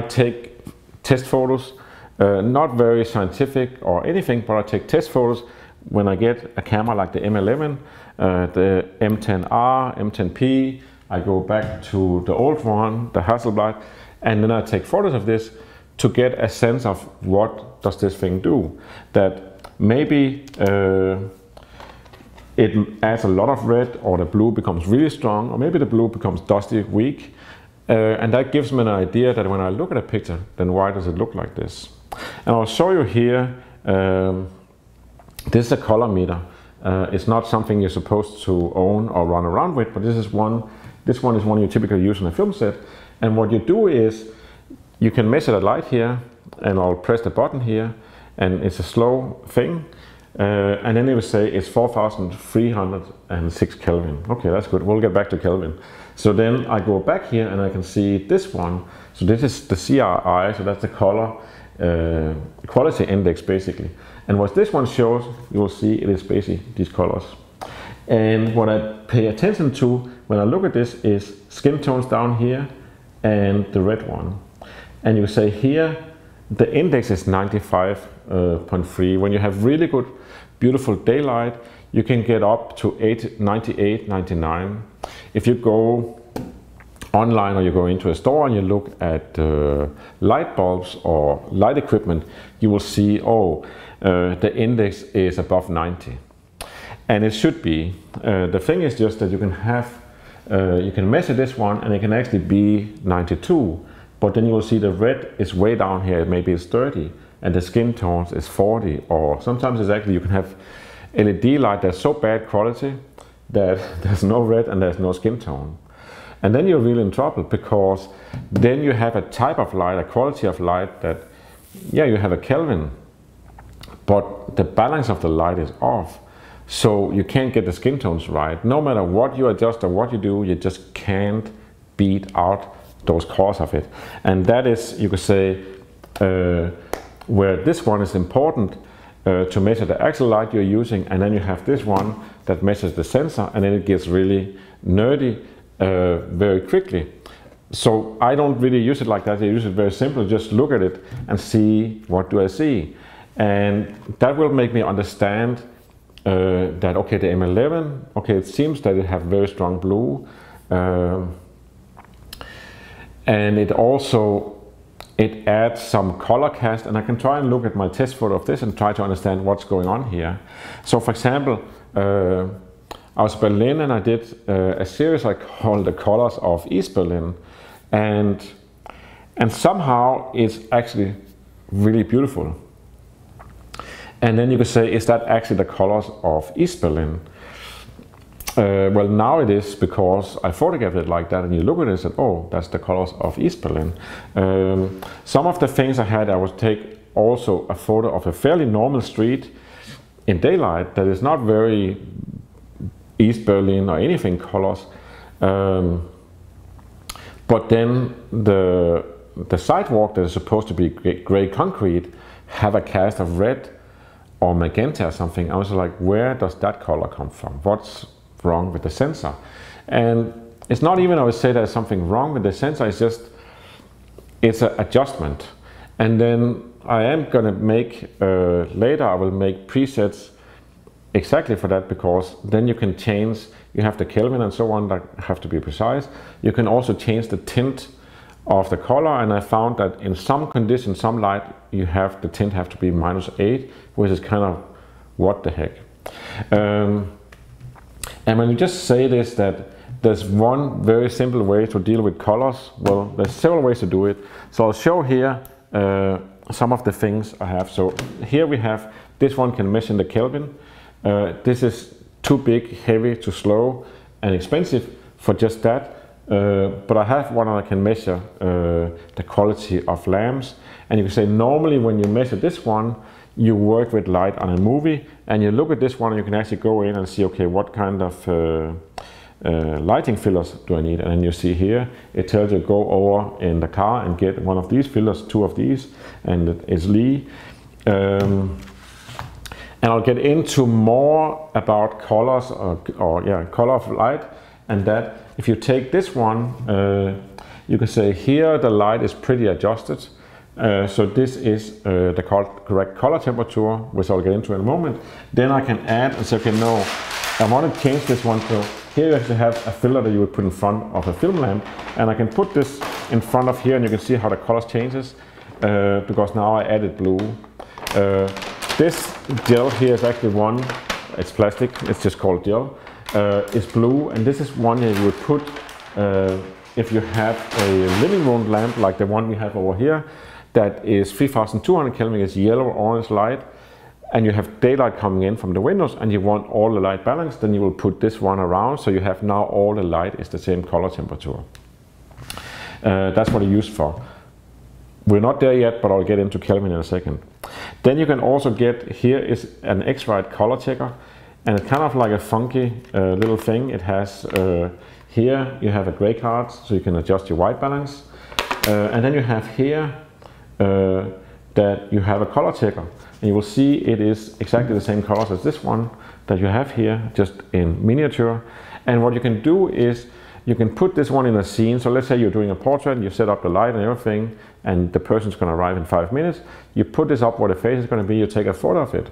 take test photos. Not very scientific or anything, but I take test photos when I get a camera like the M11, the M10R, M10P. I go back to the old one, the Hasselblad, and then I take photos of this to get a sense of what does this thing do. That maybe it adds a lot of red, or the blue becomes really strong, or maybe the blue becomes dusty, weak. And that gives me an idea that when I look at a picture, then why does it look like this? And I'll show you here, this is a color meter. It's not something you're supposed to own or run around with, but this one is one you typically use on a film set. And what you do is, you can measure the light here, and I'll press the button here, and it's a slow thing. And then it will say it's 4,306 Kelvin. Okay, that's good. We'll get back to Kelvin. So then I go back here and I can see this one. So this is the CRI, so that's the color quality index basically. And what this one shows, you will see it is basically these colors. And what I pay attention to when I look at this is skin tones down here and the red one. And you say here, the index is 95.3. When you have really good, beautiful daylight, you can get up to 98, 99. If you go online or you go into a store and you look at light bulbs or light equipment, you will see, oh, the index is above 90. And it should be. The thing is just that you can have, you can measure this one and it can actually be 92, but then you will see the red is way down here, maybe it's 30, and the skin tones is 40, or sometimes it's actually, you can have LED light that's so bad quality that there's no red and there's no skin tone. And then you're really in trouble, because then you have a type of light, a quality of light that, yeah, you have a Kelvin, but the balance of the light is off. So you can't get the skin tones right. No matter what you adjust or what you do, you just can't beat out those colors of it. And that is, you could say, where this one is important to measure the actual light you're using, and then you have this one that measures the sensor, and then it gets really nerdy very quickly. So I don't really use it like that. I use it very simple. Just look at it and see, what do I see? And that will make me understand that, okay, the M11, okay, it seems that it have very strong blue, and it also, it adds some color cast, and I can try and look at my test photo of this and try to understand what's going on here. So for example, I was in Berlin and I did a series I called The Colors of East Berlin, and somehow it's actually really beautiful. And then you could say, is that actually the colors of East Berlin? Well, now it is, because I photographed it like that, and you look at it and say, oh, that's the colors of East Berlin. Some of the things I had, I would take also a photo of a fairly normal street in daylight that is not very East Berlin or anything colors. But then the sidewalk that is supposed to be gray concrete have a cast of red or magenta or something. I was like, where does that color come from? What's wrong with the sensor? And it's not even, I would say there's something wrong with the sensor, it's just, it's an adjustment. And then I am gonna make, later I will make presets exactly for that, because then you can change, you have the Kelvin and so on that have to be precise. You can also change the tint of the color, and I found that in some conditions, some light, you have the tint have to be -8, which is kind of what the heck. And when you just say this, that there's one very simple way to deal with colors, well, there's several ways to do it. So I'll show here some of the things I have. So here we have, this one can measure in the Kelvin. This is too big, heavy, too slow, and expensive for just that. But I have one that can measure the quality of lamps. And you can say, normally when you measure this one, you work with light on a movie, and you look at this one and you can actually go in and see, okay, what kind of lighting fillers do I need? And then you see here, it tells you go over in the car and get one of these fillers, 2 of these, and it's Lee. And I'll get into more about colors or color of light, and that if you take this one, you can say here the light is pretty adjusted. So this is the correct color temperature, which I'll get into in a moment. Then I can add and say, okay, no, I want to change this one. So here you actually have a filler that you would put in front of a film lamp, and I can put this in front of here, and you can see how the colors changes, because now I added blue. This gel here is actually one, it's plastic, it's just called gel. It's blue, and this is one that you would put if you have a living room lamp like the one we have over here, that is 3200 Kelvin, is yellow orange light, and you have daylight coming in from the windows, and you want all the light balanced, then you will put this one around, so you have now all the light is the same color temperature. That's what it's used for. We're not there yet, but I'll get into Kelvin in a second. Then you can also get, here is an X-Rite color checker, and it's kind of like a funky little thing. It has, here you have a gray card, so you can adjust your white balance. And then you have here that you have a color checker, and you will see it is exactly the same colors as this one that you have here, just in miniature. And what you can do is you can put this one in a scene. So let's say you're doing a portrait, you set up the light and everything, and the person's going to arrive in 5 minutes. You put this up where the face is going to be, you take a photo of it.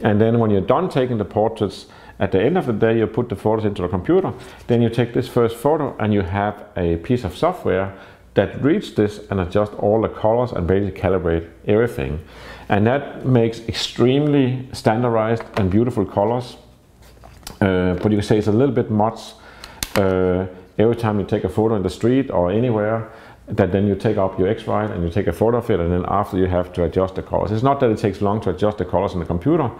And then when you're done taking the portraits At the end of the day, you put the photos into the computer, then you take this first photo and you have a piece of software that reads this and adjusts all the colors and basically calibrate everything. And that makes extremely standardized and beautiful colors. But you can say it's a little bit much every time you take a photo in the street or anywhere, that then you take up your X-Rite and you take a photo of it, and then after you have to adjust the colors. It's not that it takes long to adjust the colors in the computer.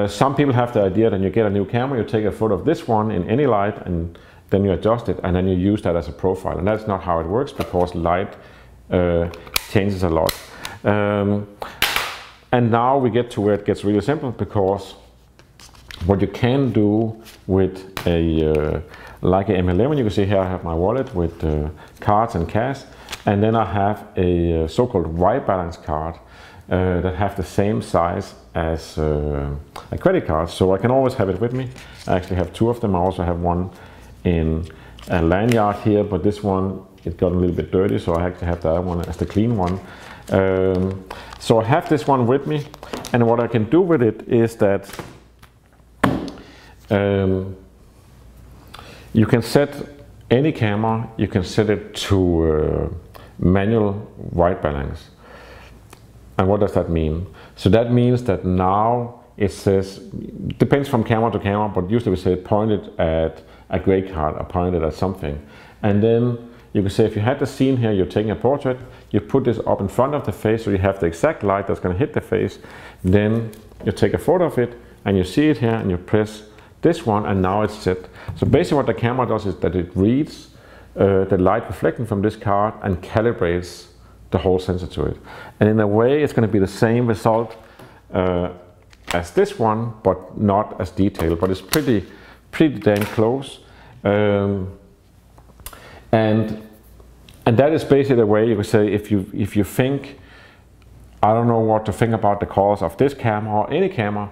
Some people have the idea that you get a new camera, you take a photo of this one in any light, and then you adjust it, and then you use that as a profile. And that's not how it works, because light changes a lot. And now we get to where it gets really simple, because what you can do with a Leica M11, you can see here I have my wallet with cards and cash, and then I have a so-called white balance card that have the same size as a credit card, so I can always have it with me. I actually have two of them. I also have one in a lanyard here, but this one, it got a little bit dirty, so I actually have the other one as the clean one. So I have this one with me, and what I can do with it is that you can set any camera, you can set it to manual white balance. And what does that mean? So that means that now it says, depends from camera to camera, but usually we say pointed at a gray card or pointed at something. And then you can say, if you had the scene here, you're taking a portrait, you put this up in front of the face so you have the exact light that's going to hit the face. Then you take a photo of it and you see it here and you press this one, and now it's set. So basically what the camera does is that it reads the light reflecting from this card and calibrates the whole sensor to it. And in a way it's going to be the same result as this one, but not as detailed, but it's pretty damn close. And that is basically the way you could say, if you think, I don't know what to think about the colors of this camera or any camera,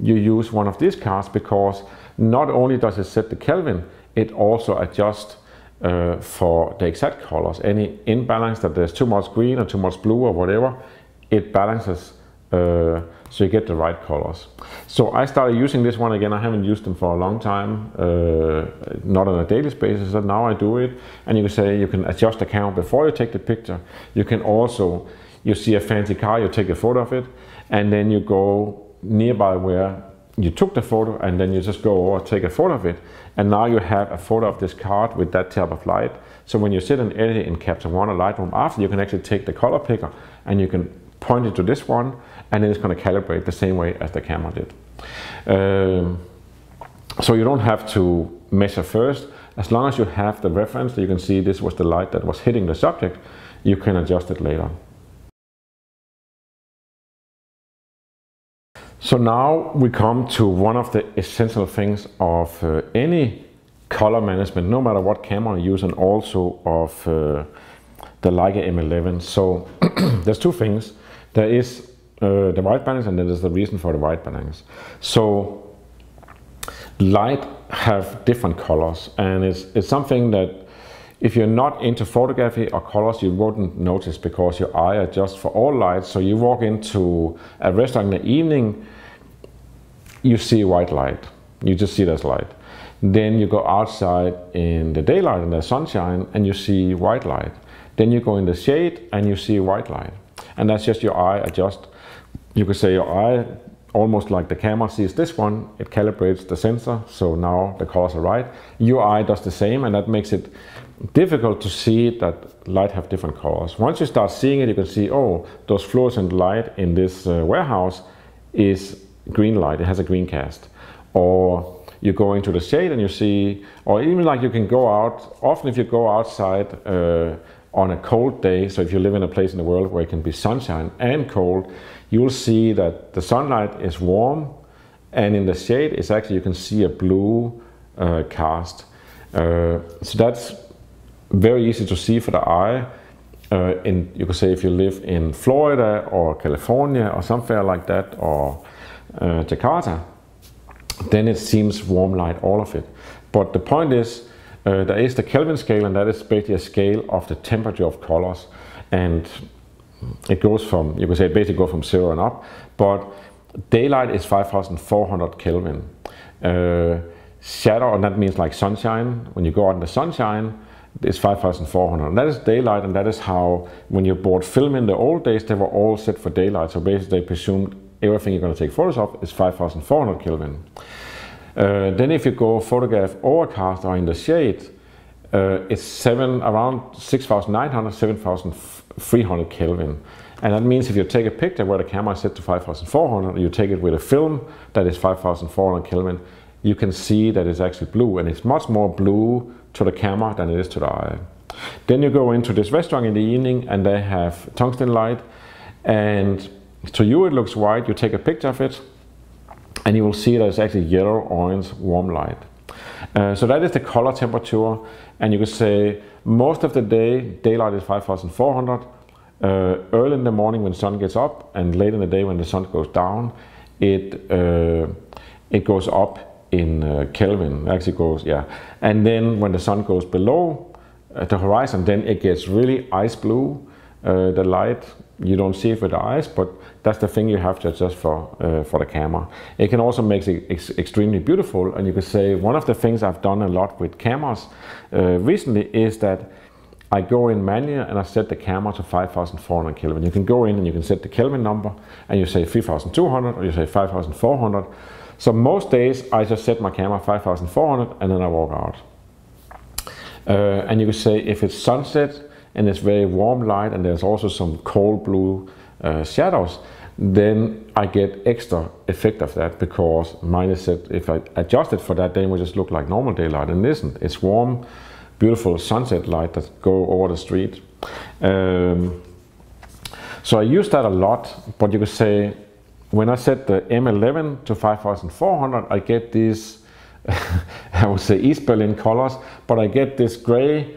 you use one of these cards, because not only does it set the Kelvin, it also adjusts for the exact colors. Any imbalance, that there's too much green or too much blue or whatever, it balances so you get the right colors. So I started using this one again. I haven't used them for a long time, not on a daily basis, and now I do it. And you can say you can adjust the camera before you take the picture. You can also, you see a fancy car, you take a photo of it, and then you go nearby where you took the photo, and then you just go over, take a photo of it, and now you have a photo of this card with that type of light. So when you sit and edit in Capture One or Lightroom after, you can actually take the color picker and you can point it to this one, and then it's going to calibrate the same way as the camera did. So you don't have to measure first. As long as you have the reference that you can see this was the light that was hitting the subject, you can adjust it later. So now we come to one of the essential things of any color management, no matter what camera you use, and also of the Leica M11. So there's two things. There is the white balance, and then there's the reason for the white balance. So light have different colors, and it's something that if you're not into photography or colors, you wouldn't notice, because your eye adjusts for all lights. So you walk into a restaurant in the evening, you see white light, you just see this light. Then you go outside in the daylight, in the sunshine, and you see white light. Then you go in the shade and you see white light. And that's just your eye adjust. You could say your eye, almost like the camera sees this one, it calibrates the sensor, so now the colors are right. Your eye does the same, and that makes it difficult to see that light have different colors. Once you start seeing it, you can see, oh, those fluorescent light in this warehouse is green light, it has a green cast. Or you go into the shade and you see, or even like you can go out, often if you go outside on a cold day, so if you live in a place in the world where it can be sunshine and cold, you will see that the sunlight is warm, and in the shade is actually, you can see a blue cast. So that's very easy to see for the eye. You could say if you live in Florida or California or somewhere like that, or Jakarta, then it seems warm light, all of it. But the point is, there is the Kelvin scale, and that is basically a scale of the temperature of colors, and it goes from, you could say, basically go from 0 and up, but daylight is 5400 Kelvin. Shadow, and that means like sunshine. When you go out in the sunshine, it's 5400. And that is daylight, and that is how, when you bought film in the old days, they were all set for daylight. So basically they presumed everything you're going to take photos of is 5400 Kelvin. Then if you go photograph overcast or in the shade, it's around 6900, 7300 Kelvin. And that means if you take a picture where the camera is set to 5400, you take it with a film that is 5400 Kelvin, you can see that it's actually blue, and it's much more blue to the camera than it is to the eye. Then you go into this restaurant in the evening and they have tungsten light, and to you it looks white. You take a picture of it and you will see that it's actually yellow, orange, warm light. So that is the color temperature, and you could say most of the day daylight is 5400. Early in the morning when the sun gets up, and late in the day when the sun goes down, it goes up in Kelvin. It actually goes, yeah. And then when the sun goes below the horizon, then it gets really ice blue. The light, you don't see it with the eyes, but that's the thing you have to adjust for the camera. It can also make it extremely beautiful, and you could say one of the things I've done a lot with cameras recently is that I go in manually and I set the camera to 5400 Kelvin. You can go in and you can set the Kelvin number, and you say 3200 or you say 5400. So most days I just set my camera 5400 and then I walk out. And you could say if it's sunset and it's very warm light and there's also some cold blue shadows, then I get extra effect of that, because mine is set, if I adjust it for that, then it will just look like normal daylight, and it isn't. It's warm, beautiful sunset light that go over the street. So I use that a lot, but you could say when I set the M11 to 5400, I get these, I would say East Berlin colors, but I get this gray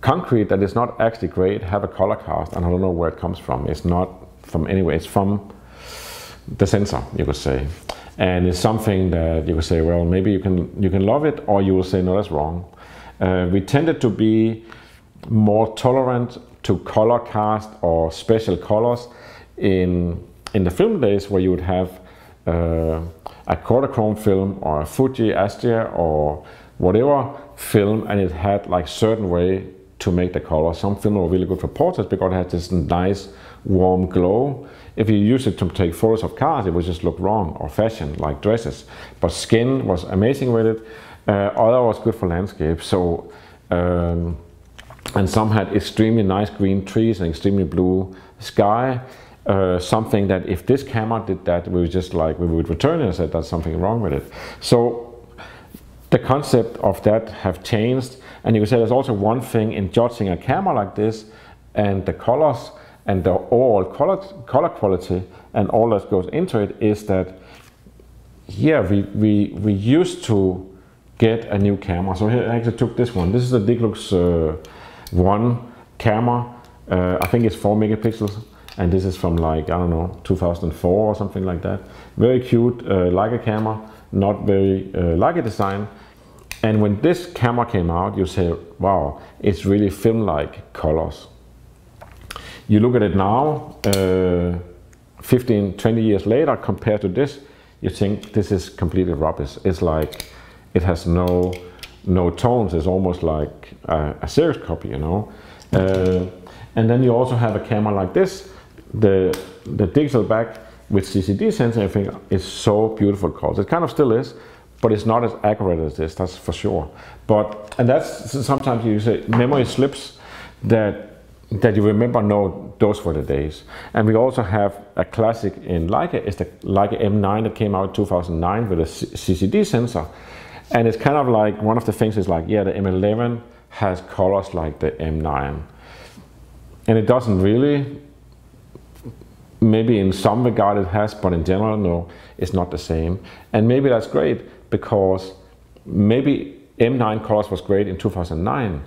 concrete that is not actually gray. It have a color cast, and I don't know where it comes from. It's not from anywhere. It's from the sensor, you could say. And it's something that you could say, well, maybe you can love it, or you will say, no, that's wrong. We tended to be more tolerant to color cast or special colors in the film days, where you would have a Kodachrome film or a Fuji Astia or whatever film, and it had like certain way to make the color. Some film were really good for portraits because it had this nice warm glow. If you use it to take photos of cars, it would just look wrong, or fashion like dresses. But skin was amazing with it. Other was good for landscape. So and some had extremely nice green trees and extremely blue sky. Something that if this camera did that, we would just like, we would return it and said that's something wrong with it. So the concept of that have changed, and you could say there's also one thing in judging a camera like this, and the colors and the overall color quality and all that goes into it, is that here we used to get a new camera. So here I actually took this one. This is a Digilux 1 camera. I think it's 4 megapixels. And this is from like, I don't know, 2004 or something like that. Very cute Leica camera, not very Leica design. And when this camera came out, you say, wow, it's really film-like colors. You look at it now, 15, 20 years later, compared to this, you think this is completely rubbish. It's like, it has no tones. It's almost like a Xerox copy, you know. And then you also have a camera like this. The digital back with CCD sensor, I think, is so beautiful colors. It kind of still is, but it's not as accurate as this, that's for sure. And that's sometimes you say memory slips that you remember. No, those were the days. And we also have a classic in Leica, is the Leica M9 that came out in 2009 with a CCD sensor. And it's kind of like, one of the things is like, yeah, the M11 has colors like the M9. And it doesn't really. Maybe in some regard it has, but in general, no, it's not the same. And maybe that's great, because maybe M9 colors was great in 2009,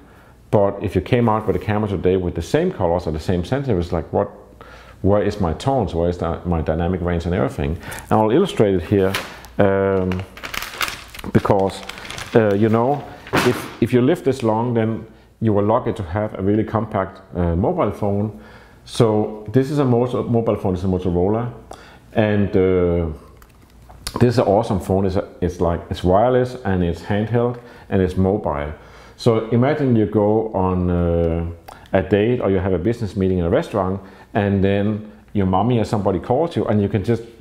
but if you came out with a camera today with the same colors or the same sensor, it's like, where is my tones, where is my dynamic range and everything? And I'll illustrate it here, because you know, if you live this long, then you are lucky to have a really compact mobile phone. So this is a mobile phone, it's a Motorola, and This is an awesome phone. It's wireless and it's handheld and it's mobile. So imagine you go on a date or you have a business meeting in a restaurant, and then your mommy or somebody calls you, and you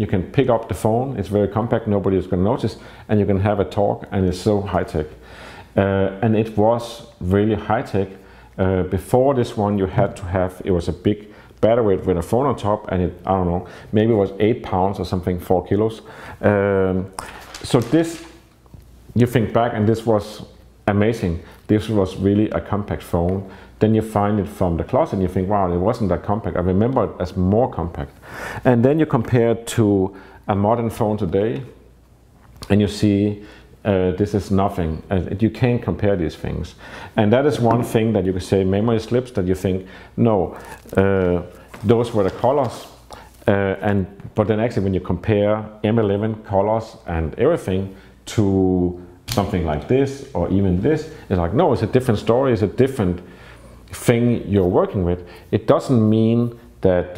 can pick up the phone. It's very compact, nobody is going to notice, and you can have a talk, and it's so high tech. And it was really high tech. Before this one, you had to have, it was a big battery with a phone on top, and it, I don't know, maybe it was 8 pounds or something, 4 kilos. So this, you think back, and this was amazing. This was really a compact phone. Then you find it from the closet and you think, wow, it wasn't that compact. I remember it as more compact. And then you compare it to a modern phone today, and you see this is nothing. You can't compare these things. And that is one thing that you could say, memory slips, that you think, no, those were the colors. But then actually when you compare M11 colors and everything to something like this or even this, it's like, no, it's a different story, it's a different thing you're working with. It doesn't mean that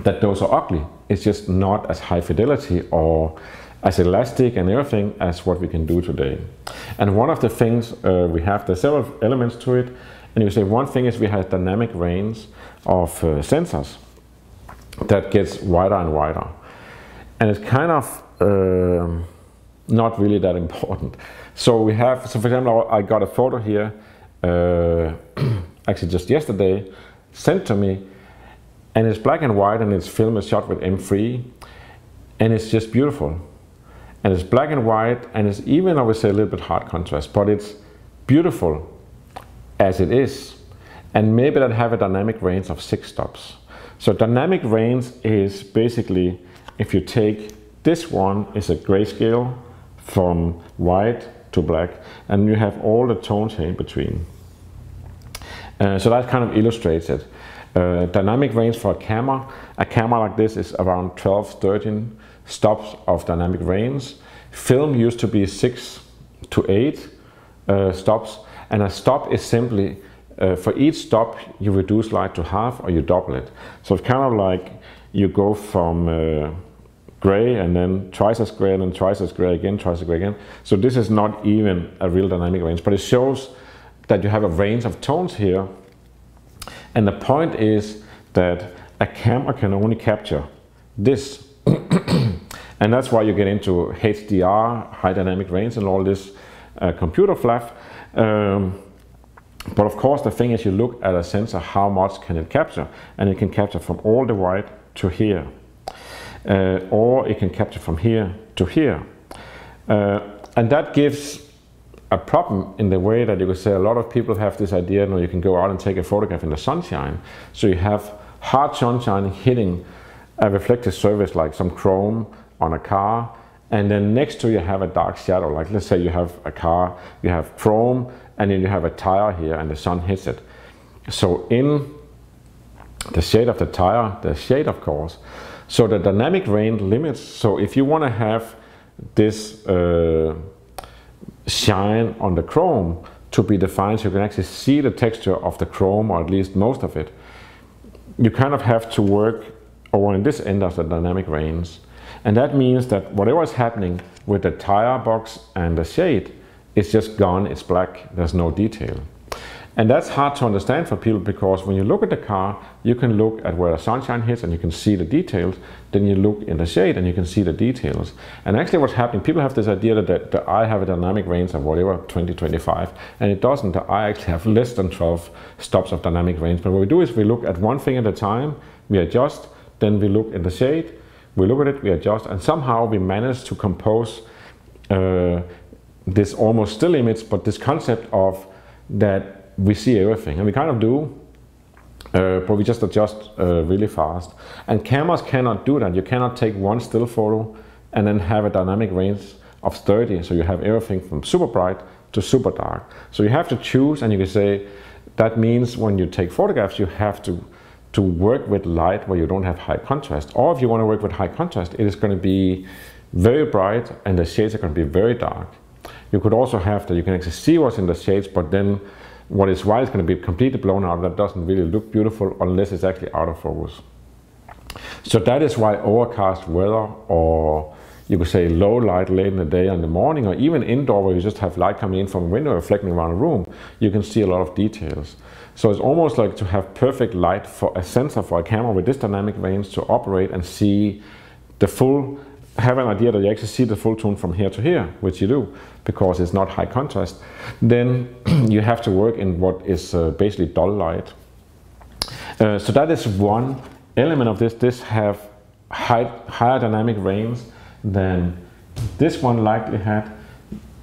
that those are ugly. It's just not as high fidelity or as elastic and everything as what we can do today. And one of the things we have, there's several elements to it, and you say one thing is we have dynamic range of sensors that gets wider and wider, and it's kind of not really that important. So we have, so for example, I got a photo here actually just yesterday sent to me, and it's black and white, and its film is shot with M3, and it's just beautiful. And it's black and white, and it's even, I would say, a little bit hard contrast, but it's beautiful as it is. And maybe that have a dynamic range of 6 stops. So dynamic range is basically, if you take this one, is a grayscale from white to black, and you have all the tones here in between. So that kind of illustrates it. Dynamic range for a camera like this is around 12, 13 stops of dynamic range. Film used to be 6 to 8 stops, and a stop is simply for each stop you reduce light to half or you double it. So it's kind of like you go from gray and then twice as gray and then twice as gray again, twice as gray again. So this is not even a real dynamic range, but it shows that you have a range of tones here. And the point is that a camera can only capture this. And that's why you get into HDR, high dynamic range, and all this computer fluff. But of course, the thing is, you look at a sensor, how much can it capture? And it can capture from all the white to here. Or it can capture from here to here. And that gives a problem in the way that you could say a lot of people have this idea, you can go out and take a photograph in the sunshine. So you have hard sunshine hitting a reflective surface like some chrome on a car, and then next to you have a dark shadow, like let's say you have a car, you have chrome, and then you have a tire here and the sun hits it. So in the shade of the tire, there's shade, of course. So the dynamic range limits, so if you want to have this shine on the chrome to be defined so you can actually see the texture of the chrome, or at least most of it, you kind of have to work over in this end of the dynamic range. And that means that whatever is happening with the tire box and the shade, it's just gone, it's black, there's no detail. And that's hard to understand for people, because when you look at the car, you can look at where the sunshine hits and you can see the details. Then you look in the shade and you can see the details. And actually what's happening, people have this idea that the eye have a dynamic range of whatever, 20, 25, and it doesn't. The eye actually have less than 12 stops of dynamic range. But what we do is we look at one thing at a time, we adjust, then we look in the shade, we look at it, we adjust, and somehow we manage to compose this almost still image, but this concept of that we see everything, and we kind of do, but we just adjust really fast. And cameras cannot do that. You cannot take one still photo and then have a dynamic range of 30, so you have everything from super bright to super dark. So you have to choose, and you can say that means when you take photographs, you have to work with light where you don't have high contrast. Or if you want to work with high contrast, it is going to be very bright and the shades are going to be very dark. You could also have that you can actually see what's in the shades, but then what is white is going to be completely blown out. That doesn't really look beautiful unless it's actually out of focus. So that is why overcast weather or you could say low light late in the day or in the morning, or even indoor where you just have light coming in from a window reflecting around a room, you can see a lot of details. So it's almost like to have perfect light for a sensor, for a camera with this dynamic range to operate and see the full, have an idea that you actually see the full tone from here to here, which you do, because it's not high contrast. Then you have to work in what is basically dull light. So that is one element of this. This have higher dynamic range than this one likely had.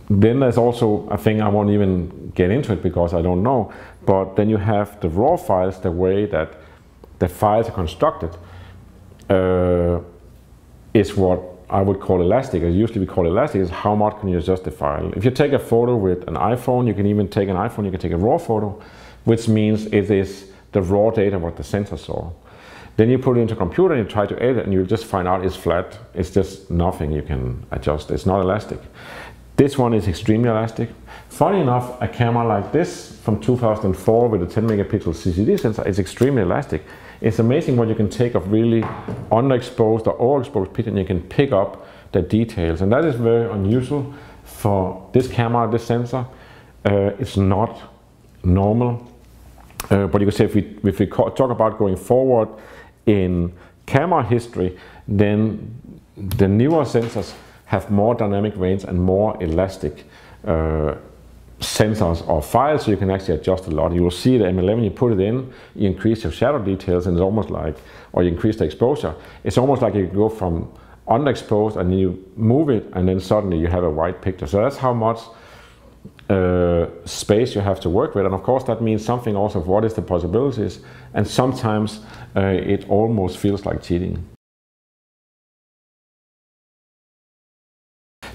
Then there's also a thing I won't even get into it because I don't know, but then you have the raw files, the way that the files are constructed is what I would call elastic. As usually we call elastic is how much can you adjust the file. If you take a photo with an iPhone, you can even take an iPhone, you can take a raw photo, which means it is the raw data what the sensor saw. Then you put it into a computer and you try to edit it and you just find out it's flat. It's just nothing you can adjust. It's not elastic. This one is extremely elastic. Funny enough, a camera like this from 2004 with a 10 megapixel CCD sensor is extremely elastic. It's amazing what you can take of really underexposed or overexposed picture and you can pick up the details. And that is very unusual for this camera, this sensor. It's not normal. But you could say if we talk about going forward in camera history, then the newer sensors have more dynamic range and more elastic sensors or files, so you can actually adjust a lot. You will see the M11, you put it in, you increase your shadow details, and it's almost like, or you increase the exposure. It's almost like you go from underexposed and you move it, and then suddenly you have a white picture. So that's how much space you have to work with, and of course that means something also of what is the possibilities, and sometimes it almost feels like cheating.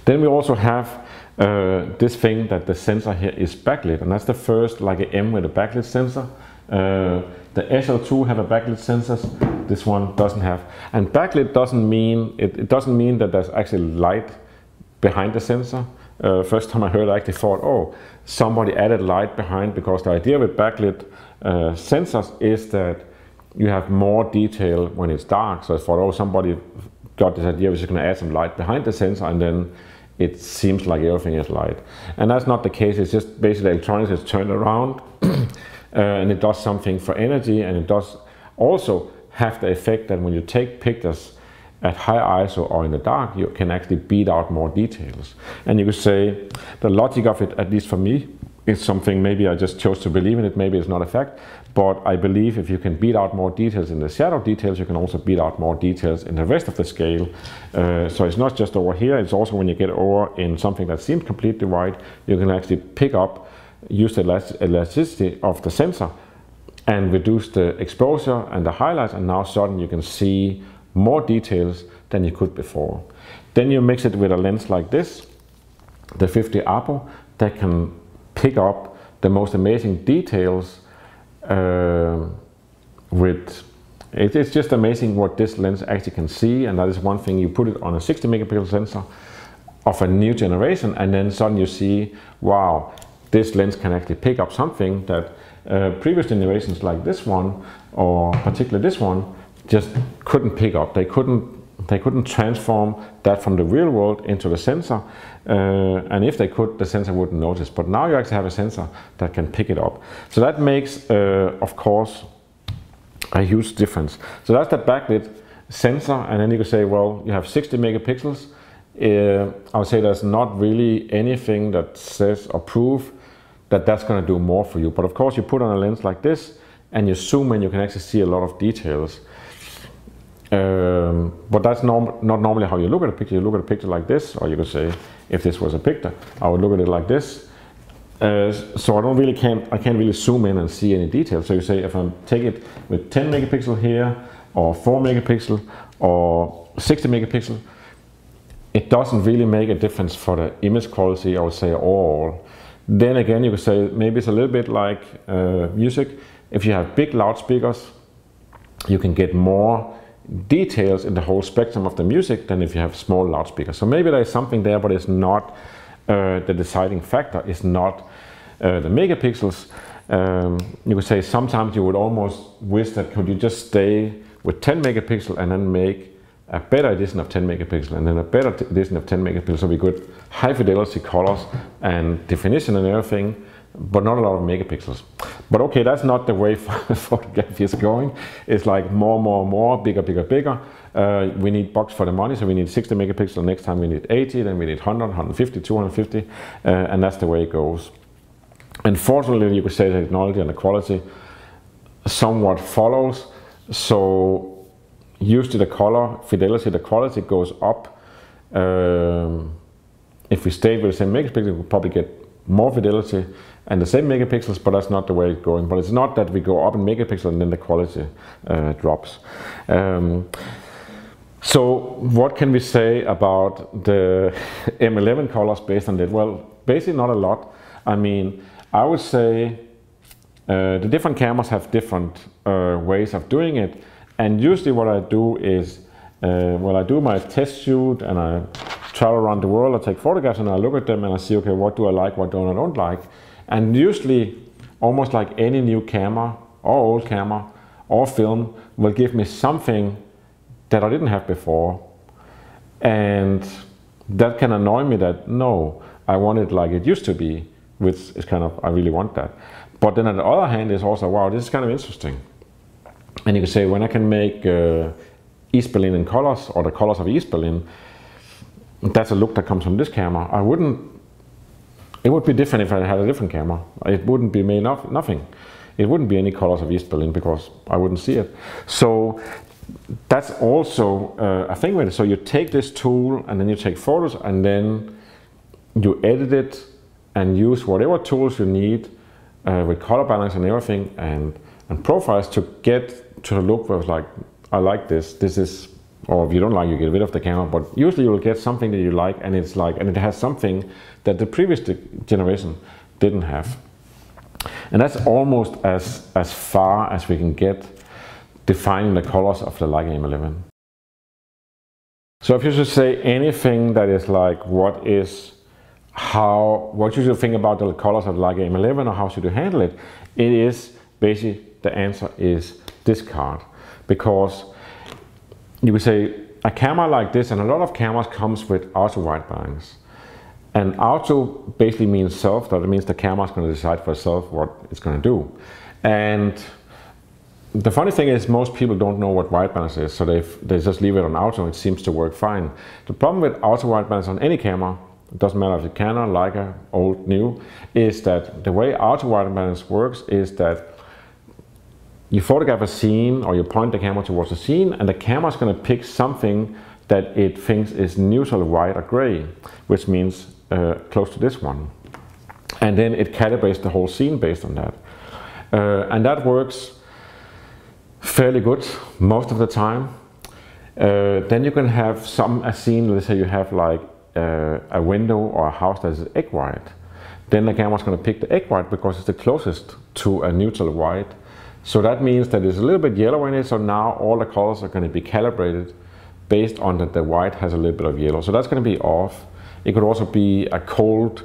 Then we also have this thing that the sensor here is backlit, and that's the first Leica M with a backlit sensor. The SL2 have a backlit sensors, this one doesn't have. And backlit doesn't mean, it doesn't mean that there's actually light behind the sensor. First time I heard, I actually thought, oh, somebody added light behind, because the idea with backlit sensors is that you have more detail when it's dark. So I thought, oh, somebody got this idea, we're just going to add some light behind the sensor, and then it seems like everything is light. And that's not the case. It's just basically electronics is turned around and it does something for energy, and it does also have the effect that when you take pictures at high ISO or in the dark, you can actually beat out more details. And you could say the logic of it, at least for me, is something maybe I just chose to believe in it, maybe it's not a fact, but I believe if you can beat out more details in the shadow details, you can also beat out more details in the rest of the scale. So it's not just over here, it's also when you get over in something that seems completely white, you can actually pick up, use the elasticity of the sensor and reduce the exposure and the highlights, and now suddenly you can see more details than you could before. Then you mix it with a lens like this, the 50 APO, that can pick up the most amazing details it's just amazing what this lens actually can see. And that is one thing, you put it on a 60 megapixel sensor of a new generation, and then suddenly you see, wow, this lens can actually pick up something that previous generations like this one, or particularly this one, just couldn't pick up. They couldn't transform that from the real world into the sensor, and if they could, the sensor wouldn't notice. But now you actually have a sensor that can pick it up. So that makes, of course, a huge difference. So that's the backlit sensor, and then you could say, well, you have 60 megapixels. I would say there's not really anything that says or prove that that's going to do more for you. But of course, you put on a lens like this, and you zoom in, you can actually see a lot of details. But that's not normally how you look at a picture. You look at a picture like this, or you could say, if this was a picture, I would look at it like this. So I can't really zoom in and see any details. So you say, if I take it with 10 megapixel here, or 4 megapixel, or 60 megapixel, it doesn't really make a difference for the image quality, I would say, all. Then again, you could say, maybe it's a little bit like music. If you have big loudspeakers, you can get more details in the whole spectrum of the music than if you have small loudspeakers. So maybe there is something there, but it's not the deciding factor. It's not the megapixels. You could say sometimes you would almost wish that could you just stay with 10 megapixel and then make a better edition of 10 megapixel and then a better edition of 10 megapixel, so we got high fidelity colors and definition and everything, but not a lot of megapixels. But okay, that's not the way photography is going. It's like more, bigger. We need bucks for the money, so we need 60 megapixel. Next time we need 80, then we need 100, 150, 250, and that's the way it goes. Unfortunately, you could say the technology and the quality somewhat follows. So usually the color fidelity, the quality goes up. If we stay with the same megapixel, we'll probably get more fidelity and the same megapixels, but that's not the way it's going. But it's not that we go up in megapixel and then the quality drops. So what can we say about the M11 colors based on that? Well, basically not a lot. I mean, I would say the different cameras have different ways of doing it. And usually what I do is, when I do my test shoot and I travel around the world, I take photographs and I look at them and I see, okay, what do I like, what do I don't like? And usually, almost like any new camera or old camera or film will give me something that I didn't have before. And that can annoy me that, no, I want it like it used to be, which is kind of, I really want that. But then on the other hand, it's also, wow, this is kind of interesting. And you can say, when I can make East Berlin in colors, or the colors of East Berlin, that's a look that comes from this camera. It would be different if I had a different camera. It wouldn't be made nothing. It wouldn't be any colors of East Berlin because I wouldn't see it. So that's also a thing with it. So you take this tool and then you take photos and then you edit it and use whatever tools you need with color balance and everything and profiles to get to the look where it's like, I like this. This is, or if you don't like, you get rid of the camera. But usually you will get something that you like, and it's like, and it has something that the previous generation didn't have. And that's almost as far as we can get defining the colors of the Leica M11. So if you should say anything that is like, what you should think about the colors of the Leica M11 or how should you handle it, it is basically, the answer is discard. Because you would say a camera like this, and a lot of cameras comes with auto white balance. And auto basically means self, that it means the camera is going to decide for itself what it's going to do. And the funny thing is, most people don't know what white balance is, so they just leave it on auto and it seems to work fine. The problem with auto white balance on any camera, it doesn't matter if it's Canon, Leica, old, new, is that the way auto white balance works is that you photograph a scene or you point the camera towards a scene and the camera is going to pick something that it thinks is neutral white or gray, which means close to this one. And then it calibrates the whole scene based on that. And that works fairly good most of the time. Then you can have a scene, let's say you have like a window or a house that is egg white. Then the camera is going to pick the egg white because it's the closest to a neutral white. So that means that there's a little bit yellow in it, so now all the colors are going to be calibrated based on that the white has a little bit of yellow. So that's going to be off. It could also be a cold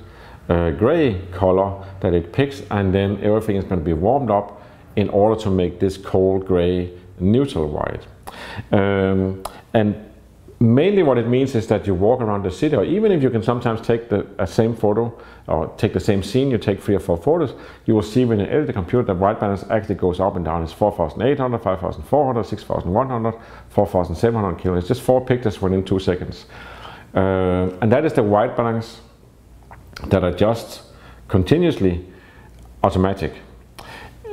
gray color that it picks, and then everything is going to be warmed up in order to make this cold gray neutral white. And mainly what it means is that you walk around the city, or even if you can sometimes take the same photo or take the same scene, you take 3 or 4 photos, you will see when you edit the computer that white balance actually goes up and down. It's 4,800, 5,400, 6,100, 4,700 Kelvin. It's just 4 pictures within 2 seconds. And that is the white balance that adjusts continuously automatic.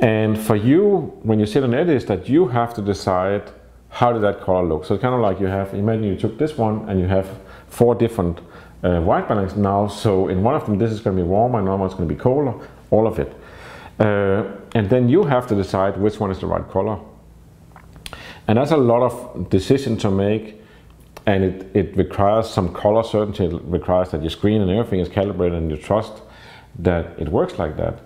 And for you, when you sit and edit, is that you have to decide how did that color look. So it's kind of like you have, imagine you took this one and you have 4 different white balance now. So in one of them, this is going to be warmer, and another one's going to be colder, all of it. And then you have to decide which one is the right color. And that's a lot of decision to make, and it requires some color certainty. It requires that your screen and everything is calibrated and you trust that it works like that.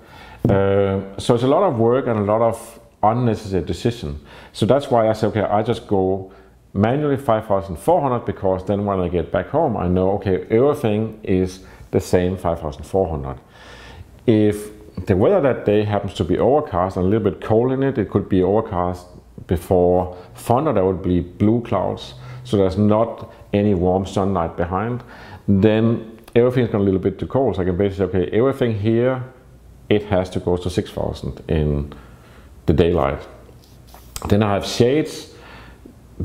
So it's a lot of work and a lot of unnecessary decision. So that's why I say, okay, I just go manually 5,400, because then when I get back home, I know, okay, everything is the same 5,400. If the weather that day happens to be overcast and a little bit cold in it, it could be overcast before thunder, there would be blue clouds. so there's not any warm sunlight behind, then everything's gone a little bit too cold. So I can basically say, okay, everything here, it has to go to 6000 in the daylight. Then I have shades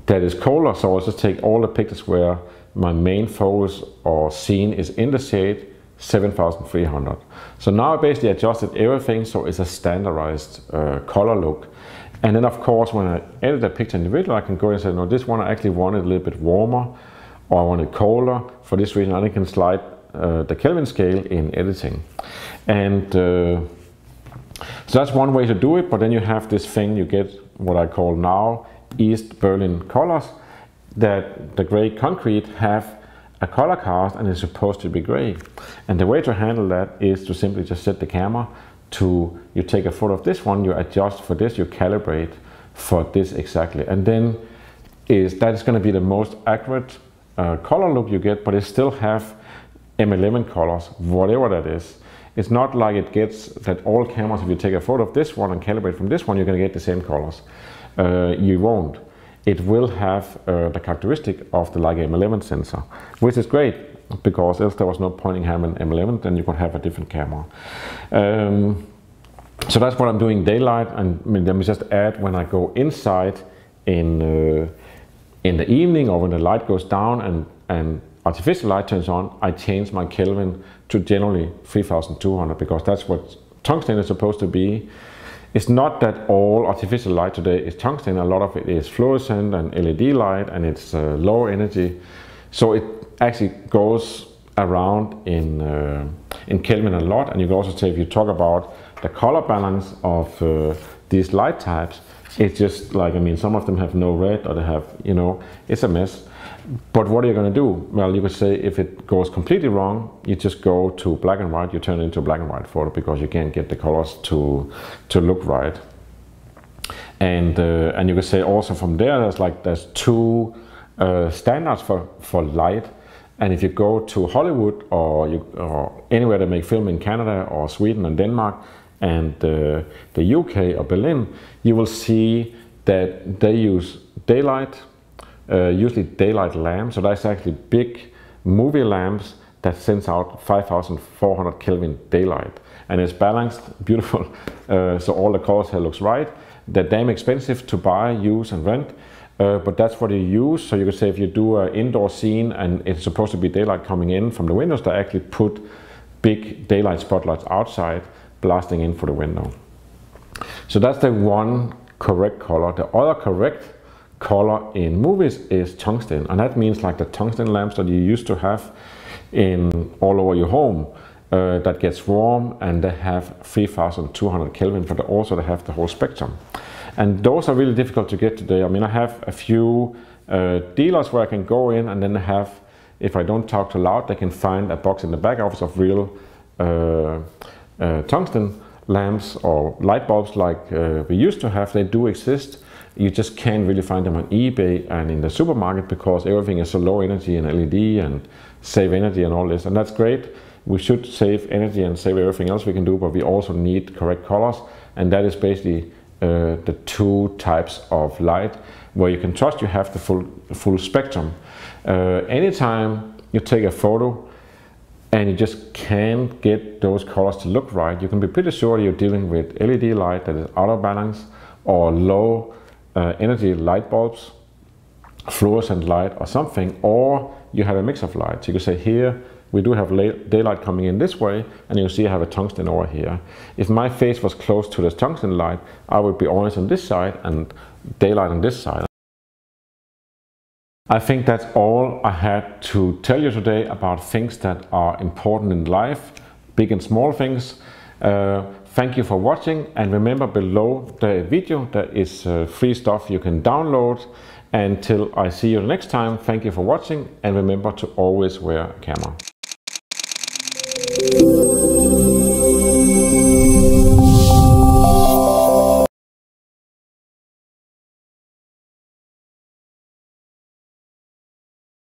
that is colder, so I'll just take all the pictures where my main focus or scene is in the shade, 7300. So now I basically adjusted everything so it's a standardized color look. And then of course when I edit a picture individually, I can go and say, no, this one I actually want it a little bit warmer, or I want it colder. For this reason I can slide the Kelvin scale in editing. And so that's one way to do it, but then you have this thing, you get what I call now East Berlin colors, that the gray concrete have a color cast and it's supposed to be gray. And the way to handle that is to simply just set the camera to, you take a photo of this one, you adjust for this, you calibrate for this exactly. And then that is going to be the most accurate color look you get, but it still have M11 colors, whatever that is. It's not like it gets that all cameras, if you take a photo of this one and calibrate from this one, you're going to get the same colors. You won't. It will have the characteristic of the Leica M11 sensor, which is great, because else there was no point in having an M11, then you could have a different camera. So that's what I'm doing daylight, and let me just add when I go inside in the evening, or when the light goes down and artificial light turns on, I change my Kelvin to generally 3200, because that's what tungsten is supposed to be. It's not that all artificial light today is tungsten. A lot of it is fluorescent and LED light, and it's low energy. So it actually goes around in Kelvin a lot. And you can also say, if you talk about the color balance of these light types, it's just like, I mean, some of them have no red, or they have, you know, it's a mess. But what are you going to do? Well, you could say if it goes completely wrong, you just go to black and white, you turn it into a black and white photo, because you can't get the colors to look right. And you could say also from there's two standards for light. And if you go to Hollywood or anywhere that make film in Canada or Sweden and Denmark and the UK or Berlin, you will see that they use daylight, usually daylight lamps. So that's actually big movie lamps that sends out 5400 Kelvin daylight, and it's balanced, beautiful, so all the colors here looks right. They're damn expensive to buy, use and rent, but that's what you use. So you could say if you do an indoor scene and it's supposed to be daylight coming in from the windows, they actually put big daylight spotlights outside blasting in for the window. So that's the one correct color. The other correct color in movies is tungsten, and that means like the tungsten lamps that you used to have in all over your home, that gets warm, and they have 3200 Kelvin, but also they have the whole spectrum. And those are really difficult to get today. I mean, I have a few dealers where I can go in, and then have, if I don't talk too loud, they can find a box in the back office of real tungsten lamps or light bulbs like we used to have. They do exist. You just can't really find them on eBay and in the supermarket, because everything is so low energy and LED and save energy and all this. And that's great. We should save energy and save everything else we can do, but we also need correct colors. And that is basically the two types of light where you can trust you have the full spectrum. Anytime you take a photo and you just can't get those colors to look right, you can be pretty sure you're dealing with LED light that is out of balance, or low energy light bulbs, fluorescent light or something, or you have a mix of lights. You could say here we do have daylight coming in this way, and you see I have a tungsten over here. If my face was close to this tungsten light, I would be orange on this side and daylight on this side. I think that's all I had to tell you today about things that are important in life, big and small things. Thank you for watching, and remember, below the video there is free stuff you can download. Until I see you next time, thank you for watching, and remember to always wear a camera.